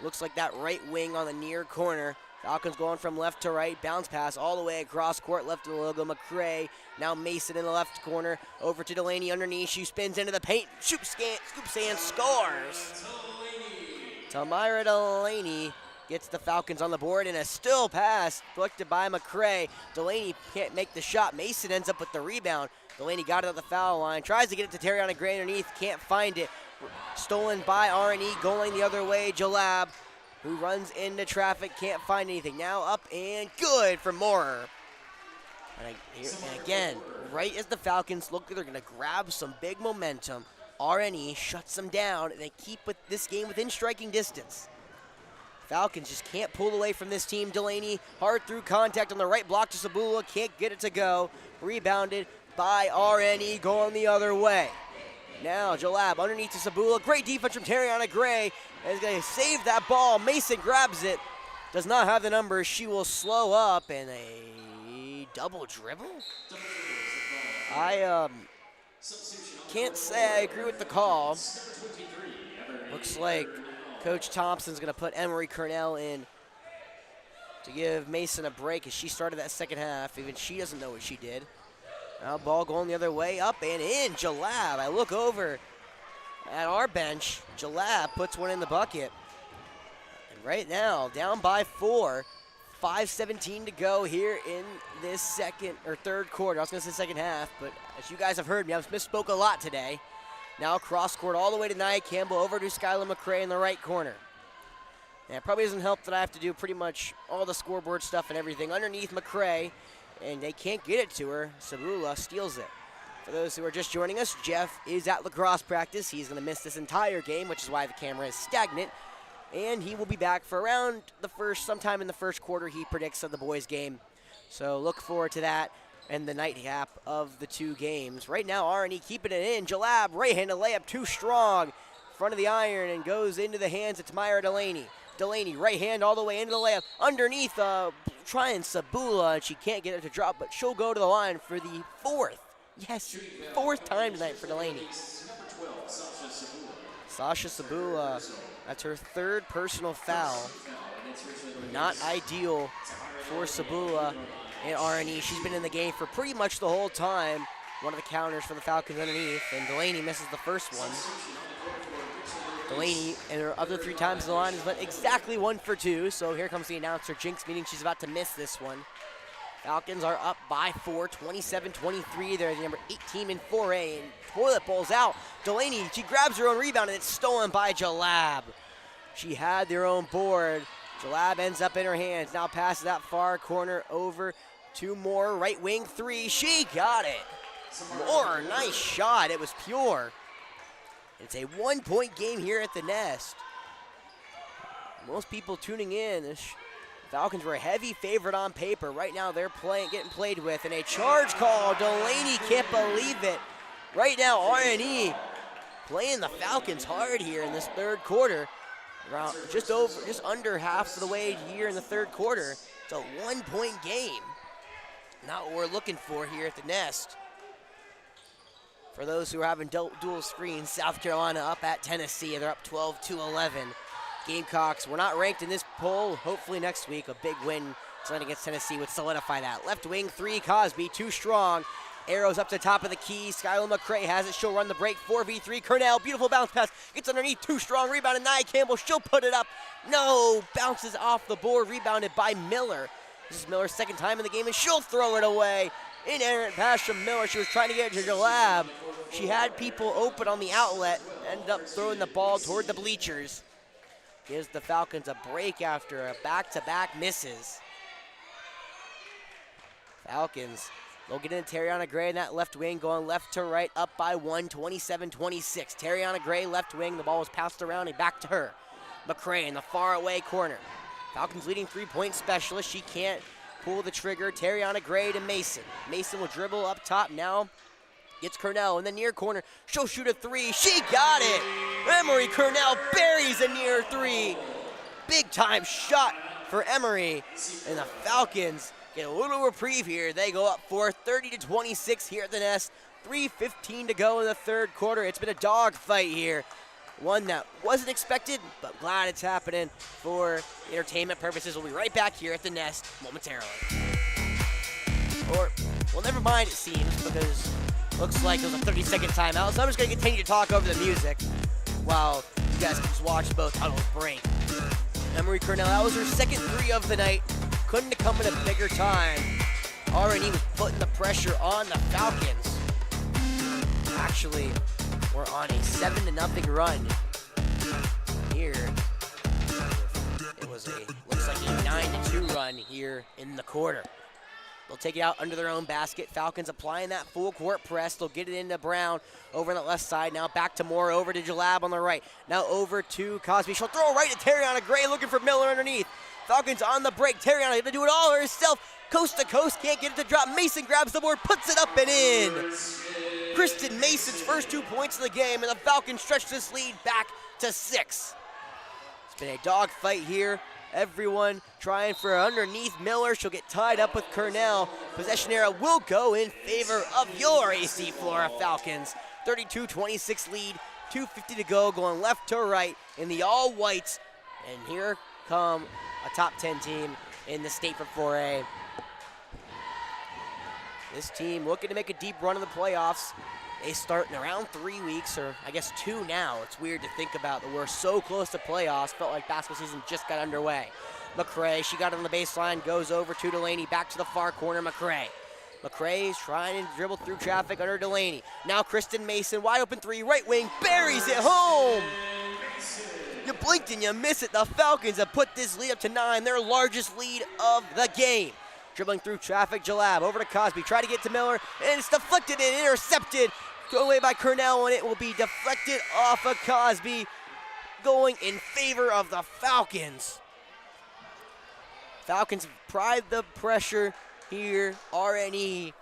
looks like that right wing on the near corner. Falcons going from left to right, bounce pass all the way across court, left to the logo, McCray. Now Mason in the left corner, over to Delaney underneath. She spins into the paint, scoops and scores. Tamara Delaney gets the Falcons on the board, and a still pass deflected by McCray. Delaney can't make the shot. Mason ends up with the rebound. Delaney got it at the foul line, tries to get it to Tariana Gray underneath, can't find it. Stolen by RNE, going the other way, Jalab, who runs into traffic, can't find anything. Now up and good for Moorer. And again, right as the Falcons look like they're going to grab some big momentum, RNE shuts them down, and they keep this game within striking distance. Falcons just can't pull away from this team. Delaney, hard through contact on the right block to Sabula, can't get it to go. Rebounded by RNE, going the other way. Now Jalab underneath to Sabula. Great defense from Tariana Gray. And is going to save that ball. Mason grabs it. Does not have the numbers. She will slow up in a double dribble. I can't say I agree with the call. Looks like Coach Thompson's going to put Emery Cornell in to give Mason a break as she started that second half. Even she doesn't know what she did. Now ball going the other way, up and in. Jalab, I look over at our bench. Jalab puts one in the bucket. And right now, down by 4. 5:17 to go here in this third quarter. I was going to say second half, but as you guys have heard me, I've misspoke a lot today. Now cross court all the way to Nia Campbell, over to Skylar McCray in the right corner. And it probably doesn't help that I have to do pretty much all the scoreboard stuff and everything underneath McCray, and they can't get it to her. Sabula steals it. For those who are just joining us, Jeff is at lacrosse practice. He's going to miss this entire game, which is why the camera is stagnant. And he will be back for around sometime in the first quarter, he predicts, of the boys' game. So look forward to that and the nightcap of the two games. Right now, RNE keeping it in. Jalab, right-handed layup, too strong. Front of the iron and goes into the hands of Tamara Delaney. Delaney, right hand all the way into the layup. Underneath, trying Sabula, and she can't get it to drop, but she'll go to the line for the fourth. Yes, fourth time tonight for Delaney. Sasha Sabula, that's her third personal foul. Not ideal for Sabula and RNE. She's been in the game for pretty much the whole time. One of the counters for the Falcons underneath, and Delaney misses the first one. Delaney, and her other 3 times in the line, has went exactly 1 for 2. So here comes the announcer, Jinx, meaning she's about to miss this one. Falcons are up by 4, 27-23. They're the number 8 team in 4A, and toilet bowls out. Delaney, she grabs her own rebound, and it's stolen by Jalab. She had their own board. Jalab ends up in her hands. Now passes that far corner over to Moore. Right wing 3. She got it. Moore, nice shot. It was pure. It's a 1-point game here at the Nest. Most people tuning in, the Falcons were a heavy favorite on paper. Right now they're getting played with, and a charge call. Delaney can't believe it. Right now R&E playing the Falcons hard here in this third quarter. Around just under half of the way here in the third quarter. It's a 1-point game. Not what we're looking for here at the Nest. For those who are having dual screens, South Carolina up at Tennessee. They're up 12-11. Gamecocks, we're not ranked in this poll. Hopefully next week, a big win tonight against Tennessee would solidify that. Left wing 3, Cosby, too strong. Arrows up to the top of the key. Skylar McCray has it. She'll run the break. 4v3. Cornell, beautiful bounce pass. Gets underneath. Too strong. Rebound and Nia Campbell. She'll put it up. No. Bounces off the board. Rebounded by Miller. This is Miller's second time in the game, and she'll throw it away. Inerrant pass from Miller. She was trying to get it to Jalab. She had people open on the outlet. Ended up throwing the ball toward the bleachers. Gives the Falcons a break after a back-to-back misses. Falcons, they'll get into Terriana Gray in that left wing, going left to right, up by 1, 27-26. Terriana Gray, left wing, the ball was passed around and back to her. McCray in the far away corner. Falcons leading three-point specialist. She can't pull the trigger. Terriana Gray to Mason. Mason will dribble up top now. Gets Cornell in the near corner. She'll shoot a 3. She got it. Emery Cornell buries a near 3. Big time shot for Emery. And the Falcons get a little reprieve here. They go up 30-26 here at the Nest. 3:15 to go in the third quarter. It's been a dog fight here. One that wasn't expected, but glad it's happening for entertainment purposes. We'll be right back here at the Nest momentarily. Or, well, never mind, it seems, because looks like it was a 30-second timeout, so I'm just going to continue to talk over the music while you guys can just watch both tunnels break. Emery Cornell, that was her second 3 of the night. Couldn't have come in a bigger time. R&E was putting the pressure on the Falcons. Actually, we're on a 7-0 run here. It was looks like a 9-2 run here in the quarter. They'll take it out under their own basket. Falcons applying that full court press. They'll get it into Brown over on the left side. Now back to Moore, over to Jalab on the right. Now over to Cosby. She'll throw it right to Terriana Gray, looking for Miller underneath. Falcons on the break. Terriana going to do it all herself. Coast to coast, can't get it to drop. Mason grabs the board, puts it up and in. Kristen Mason's first 2 points of the game, and the Falcons stretch this lead back to 6. It's been a dog fight here. Everyone trying for underneath Miller. She'll get tied up with Cornell. Possession era will go in favor of your AC Flora Falcons. 32-26 lead, 2:50 to go, going left to right in the all-whites. And here come a top 10 team in the state for 4A. This team looking to make a deep run in the playoffs. They start in around 3 weeks, or I guess 2 now. It's weird to think about that we're so close to playoffs. Felt like basketball season just got underway. McCray, she got it on the baseline, goes over to Delaney, back to the far corner, McCray. McCray's trying to dribble through traffic under Delaney. Now Kristen Mason, wide open 3, right wing, buries it home. You blinked and you missed it. The Falcons have put this lead up to 9, their largest lead of the game. Dribbling through traffic, Jalab over to Cosby. Try to get to Miller, and it's deflected and intercepted. Thrown away by Cornell, and it will be deflected off of Cosby, going in favor of the Falcons. Falcons pride the pressure here. R&E,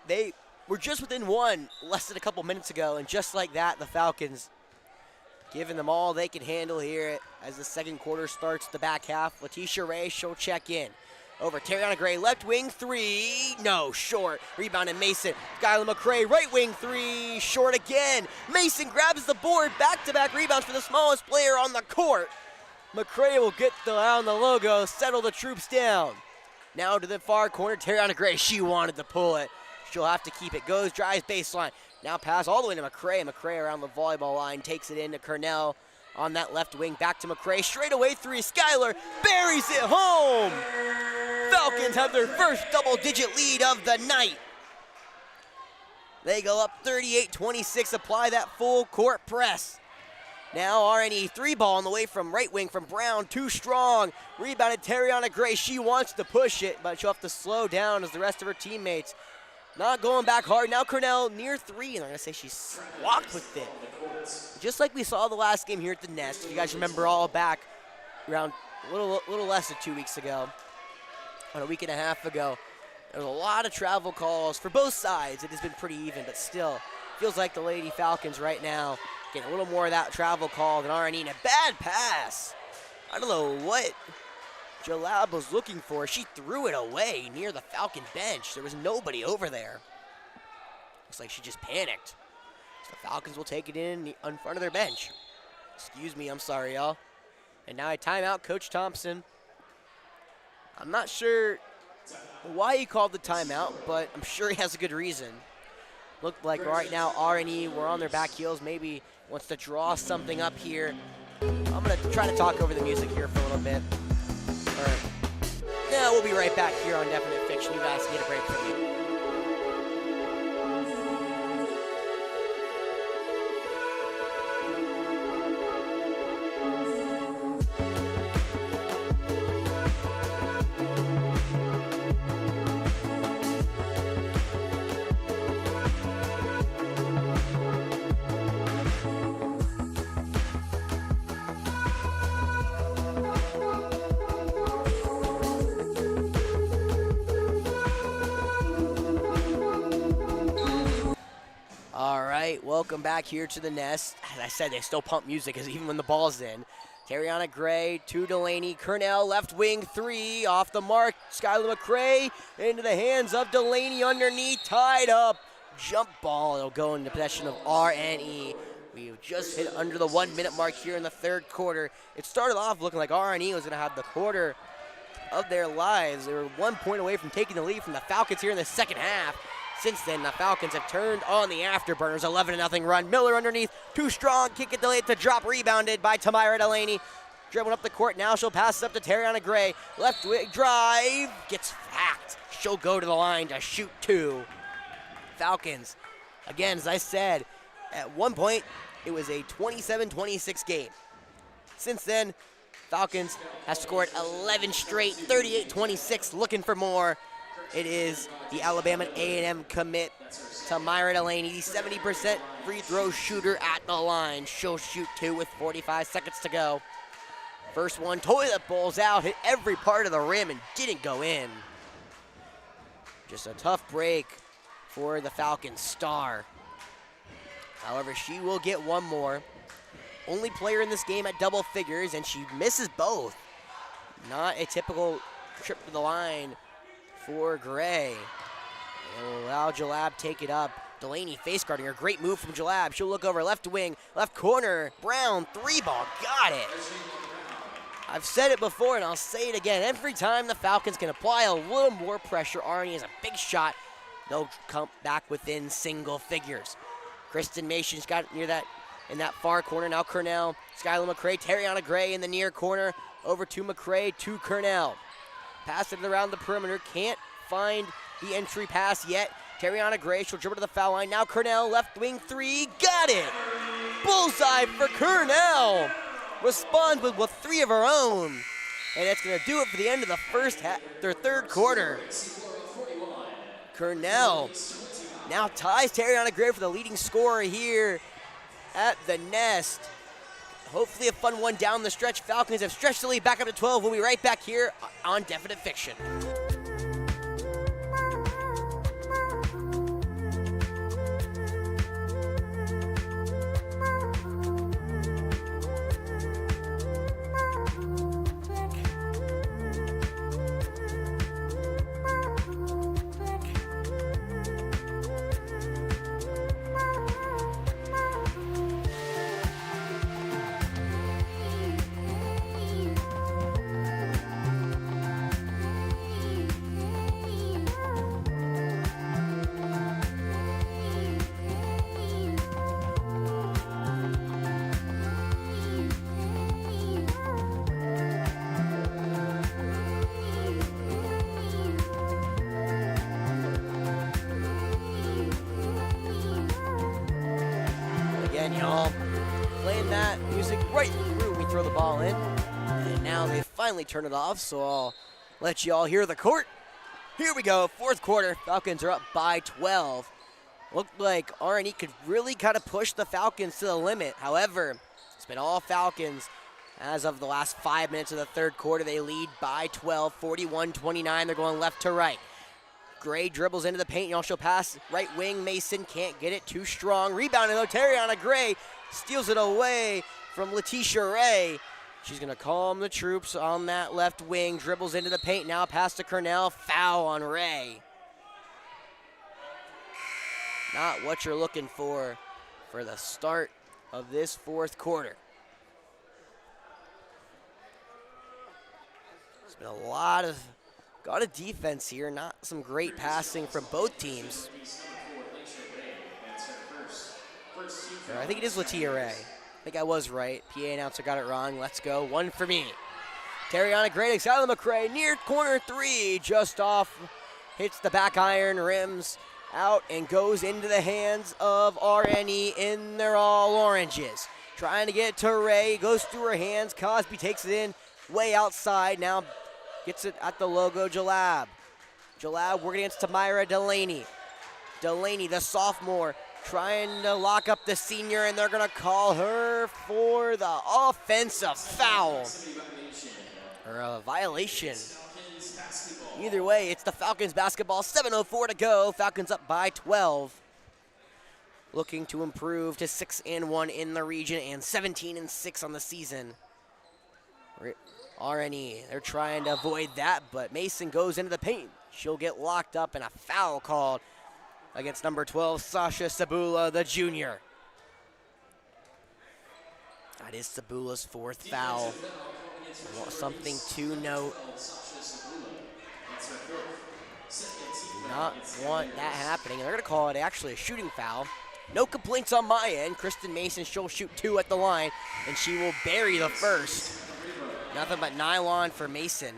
they were just within 1 less than a couple minutes ago, and just like that, the Falcons giving them all they can handle here as the second quarter starts the back half. Letitia Ray, she'll check in. Over Terriana Gray, left wing 3, no, short. Rebounded Mason. Skylar McCray, right wing 3, short again. Mason grabs the board, back-to-back rebounds for the smallest player on the court. McCray will get around the logo, settle the troops down. Now to the far corner, Terriana Gray, she wanted to pull it. She'll have to keep it. Goes, drives baseline. Now pass all the way to McCray. McCray around the volleyball line, takes it into Cornell on that left wing. Back to McCray, straight away 3. Skylar buries it home. Falcons have their first double-digit lead of the night. They go up 38-26, apply that full court press. Now R&E 3-ball on the way from right wing from Brown, too strong. Rebounded Terriana Gray, she wants to push it, but she'll have to slow down as the rest of her teammates Not going back hard. Now Cornell near three, and I'm going to say she's walked with it. Just like we saw the last game here at the Nest. If you guys remember all back around a little less than 2 weeks ago, on a week and a half ago, there was a lot of travel calls for both sides. It has been pretty even, but still, feels like the Lady Falcons right now getting a little more of that travel call than RNE. And a bad pass. I don't know what Jalab was looking for. She threw it away near the Falcon bench. There was nobody over there. Looks like she just panicked. So the Falcons will take it in front of their bench. Excuse me, I'm sorry, y'all. And now a timeout, Coach Thompson. I'm not sure why he called the timeout, but I'm sure he has a good reason. Looked like right now RNE were on their back heels, maybe wants to draw something up here. I'm going to try to talk over the music here for a little bit. Yeah, we'll be right back here on Definite Fiction. You guys need a break from me. Welcome back here to the Nest. As I said, they still pump music as even when the ball's in. Tariana Gray to Delaney. Cornell left wing three off the mark. Skylar McCray into the hands of Delaney underneath. Tied up. Jump ball. It'll go into possession of RNE. We've just hit under the 1 minute mark here in the third quarter. It started off looking like RNE was going to have the quarter of their lives. They were 1 point away from taking the lead from the Falcons here in the second half. Since then, the Falcons have turned on the afterburners. 11-0 run. Miller underneath. Too strong. Kick it delayed to drop. Rebounded by Tamira Delaney. Dribbling up the court. Now she'll pass it up to Tariana Gray. Left wing drive. Gets hacked. She'll go to the line to shoot two. Falcons, again, as I said, at one point, it was a 27-26 game. Since then, Falcons have scored 11 straight, 38-26, looking for more. It is the Alabama A&M commit, Tamira Delaney, 70% free throw shooter at the line. She'll shoot two with 45 seconds to go. First one, toilet bowls out, hit every part of the rim and didn't go in. Just a tough break for the Falcons star. However, she will get one more. Only player in this game at double figures, and she misses both. Not a typical trip to the line for Gray. It'll allow Jalab take it up. Delaney face guarding her. Great move from Jalab. She'll look over left wing, left corner. Brown, three ball, got it. I've said it before and I'll say it again. Every time the Falcons can apply a little more pressure, Arnie has a big shot. They'll come back within single figures. Kristen Mason's got it near that in that far corner. Now Cornell, Skylar McCray, Tariana Gray in the near corner. Over to McCray, to Cornell. Pass it around the perimeter. Can't find the entry pass yet. Tariana Gray, she'll dribble to the foul line. Now Cornell, left wing three. Got it! Bullseye for Cornell. Responds with three of her own. And that's going to do it for the end of the first half, their third quarter. Cornell now ties Tariana Gray for the leading scorer here at the Nest. Hopefully a fun one down the stretch. Falcons have stretched the lead back up to 12. We'll be right back here on Definite Fiction. Y'all playing that music right through we throw the ball in, and now they finally turn it off, so I'll let y'all hear the court Here we go, fourth quarter. Falcons are up by 12. Looked like R&E could really kind of push the Falcons to the limit. However, it's been all Falcons. As of the last 5 minutes of the third quarter, they lead by 12, 41-29. They're going left to right. Gray dribbles into the paint. She'll pass right wing. Mason can't get it. Too strong. Rebounding though. Tariana Gray steals it away from Letitia Ray. She's going to calm the troops on that left wing. Dribbles into the paint. Now pass to Cornell. Foul on Ray. Not what you're looking for the start of this fourth quarter. There's been a lot of defense here. Not some great passing from both teams. I think it is Letitia Ray. I think I was right. PA announcer got it wrong. Let's go. One for me. Tariana Gray takes out of McCray. Near corner three. Just off. Hits the back iron. Rims out and goes into the hands of RNE in their all oranges. Trying to get it to Ray. Goes through her hands. Cosby takes it in way outside. Now gets it at the logo. Jalab working against Tamira Delaney. Delaney, the sophomore, trying to lock up the senior, and they're going to call her for the offensive foul. Or a violation. Either way, it's the Falcons basketball. 7:04 to go. Falcons up by 12. Looking to improve to 6-1 in the region and 17-6 on the season. RNE, they're trying to avoid that, but Mason goes into the paint. She'll get locked up and a foul called against number 12, Sasha Sabula, the junior. That is Sabula's fourth foul. Something to note. Do not want that happening. They're going to call it actually a shooting foul. No complaints on my end. Kristen Mason, she'll shoot 2 at the line, and she will bury the first. Nothing but nylon for Mason.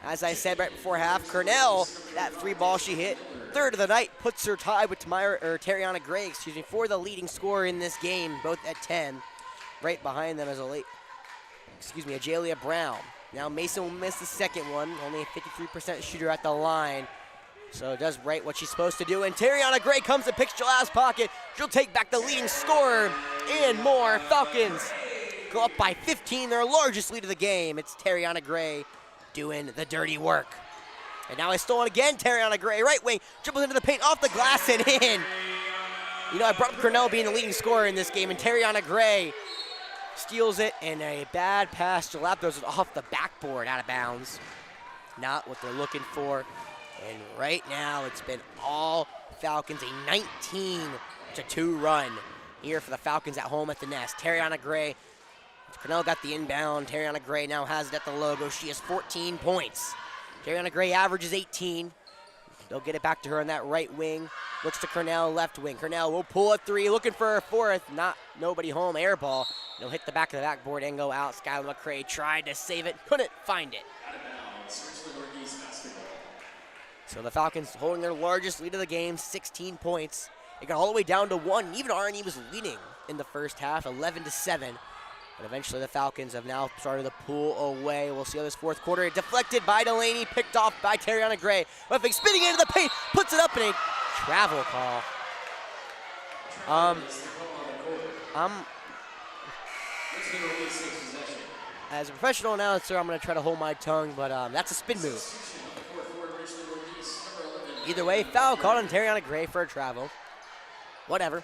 As I said right before half, Cornell, that 3 ball she hit, third of the night, puts her tied with Tariana Gray, for the leading scorer in this game, both at 10. Right behind them is Ajalia Brown. Now Mason will miss the second one, only a 53% shooter at the line. So does right what she's supposed to do, and Tariana Gray comes and picks Jala's pocket. She'll take back the leading scorer and more. Falcons go up by 15, their largest lead of the game. It's Tariana Gray doing the dirty work. And now it's stolen again. Tariana Gray, right wing, dribbles into the paint, off the glass and in. You know, I brought up Cornell being the leading scorer in this game, and Tariana Gray steals it, and a bad pass. Jalap throws it off the backboard, out of bounds. Not what they're looking for. And right now, it's been all Falcons, a 19-2 run here for the Falcons at home at the Nest. Tariana Gray, Cornell got the inbound. Tariana Gray now has it at the logo. She has 14 points. Tariana Gray averages 18. They'll get it back to her on that right wing. Looks to Cornell, left wing. Cornell will pull a 3, looking for her fourth. Nobody home, air ball. They'll hit the back of the backboard and go out. Skylar McCray tried to save it, couldn't find it. So the Falcons holding their largest lead of the game, 16 points. It got all the way down to 1. Even RNE was leading in the first half, 11-7. But eventually the Falcons have now started to pull away. We'll see how this fourth quarter. Deflected by Delaney, picked off by Tariana Gray. Buffing spinning into the paint, puts it up in a travel call. As a professional announcer, I'm going to try to hold my tongue, but that's a spin move. Either way, foul called on Tariana Gray for a travel. Whatever.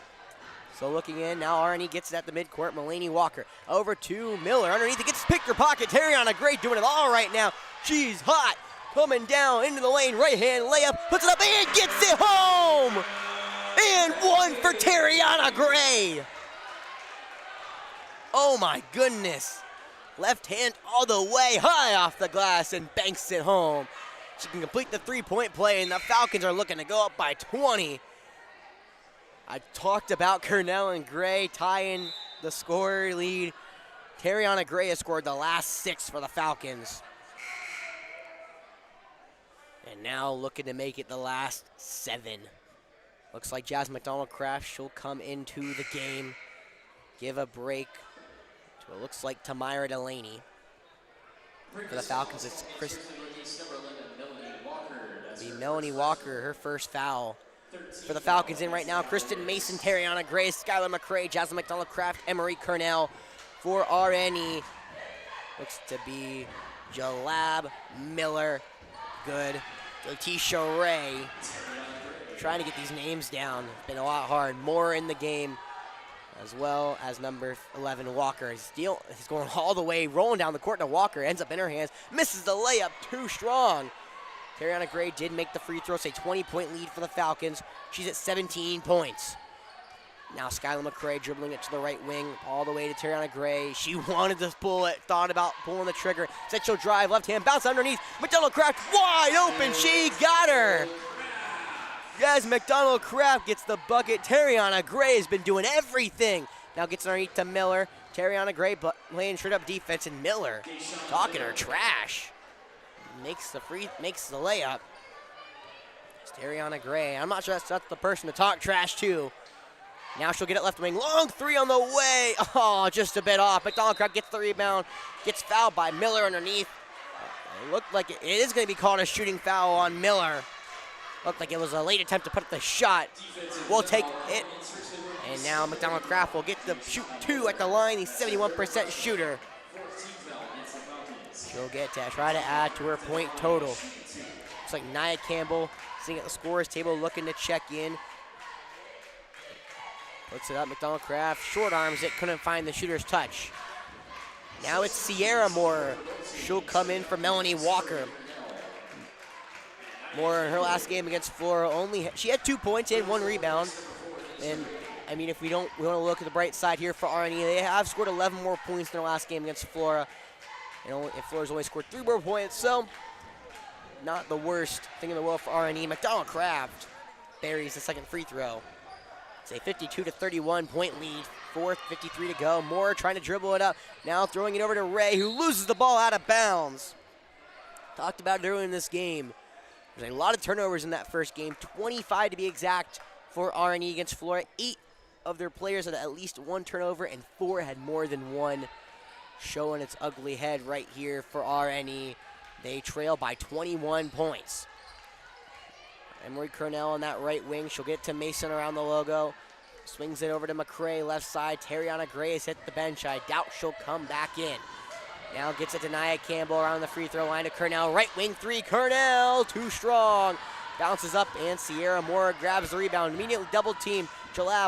So looking in, now RNE gets it at the midcourt. Mulaney Walker over to Miller. Underneath, it gets picked her pocket. Tariana Gray doing it all right now. She's hot. Coming down into the lane. Right hand layup. Puts it up and gets it home. And 1 for Tariana Gray. Oh my goodness. Left hand all the way high off the glass and banks it home. She can complete the 3-point play, and the Falcons are looking to go up by 20. I talked about Cornell and Gray tying the scorer lead. Tariana Gray has scored the last 6 for the Falcons. And now looking to make it the last 7. Looks like Jazz McDonald-Kraft, she'll come into the game, give a break to what looks like Tamira Delaney. For the Falcons, it's Chris. Melanie Walker, her first foul for the Falcons in right now. Kristen Mason, Tariana Gray, Skylar McCray, Jasmine McDonald-Kraft, Emery Cornell. For RNE, looks to be Jalab Miller. Good. Letitia Ray. Trying to get these names down. It's been a lot hard. Moore in the game, as well as number 11, Walker. He's going all the way, rolling down the court to Walker. Ends up in her hands. Misses the layup. Too strong. Tariana Gray did make the free throw. It's a 20-point lead for the Falcons. She's at 17 points. Now Skylar McCray dribbling it to the right wing, all the way to Tariana Gray. She wanted to pull it, thought about pulling the trigger. Said she'll drive, left hand, bounce underneath. McDonald-Kraft wide open, she got her. Yes, McDonald-Kraft gets the bucket. Tariana Gray has been doing everything. Now gets underneath to Miller. Tariana Gray playing straight up defense, and Miller talking her trash. Makes the layup. It's Tariana Gray. I'm not sure that's the person to talk trash to. Now she'll get it left wing. Long three on the way. Oh, just a bit off. McDonald-Kraft gets the rebound. Gets fouled by Miller underneath. It looked like it is going to be called a shooting foul on Miller. Looked like it was a late attempt to put up the shot. We'll take it. And now McDonald-Kraft will get the shoot 2 at the line. He's 71% shooter. She'll get to try to add to her point total. Looks like Nia Campbell sitting at the scorer's table looking to check in. Puts it up, McDonald-Kraft, short arms it, couldn't find the shooter's touch. Now it's Sierra Moore. She'll come in for Melanie Walker. Moore in her last game against Flora she had 2 points and 1 rebound. And I mean, if we want to look at the bright side here for RNE, they have scored 11 more points in their last game against Flora. And Flora's only scored 3 more points, so not the worst thing in the world for RNE. McDonald-Kraft buries the second free throw. It's a 52-31 point lead. 4:53 to go. Moore trying to dribble it up. Now throwing it over to Ray, who loses the ball out of bounds. Talked about it earlier in this game. There's a lot of turnovers in that first game. 25 to be exact for RNE against Flora. 8 of their players had at least 1 turnover, and 4 had more than 1. Showing its ugly head right here for RNE. They trail by 21 points. Emery Cornell on that right wing. She'll get to Mason around the logo. Swings it over to McCray, left side. Tariana Gray has hit the bench. I doubt she'll come back in. Now gets it to Nia Campbell around the free throw line to Cornell. Right wing 3, Cornell, too strong. Bounces up, and Sierra Moore grabs the rebound. Immediately double team. Jalab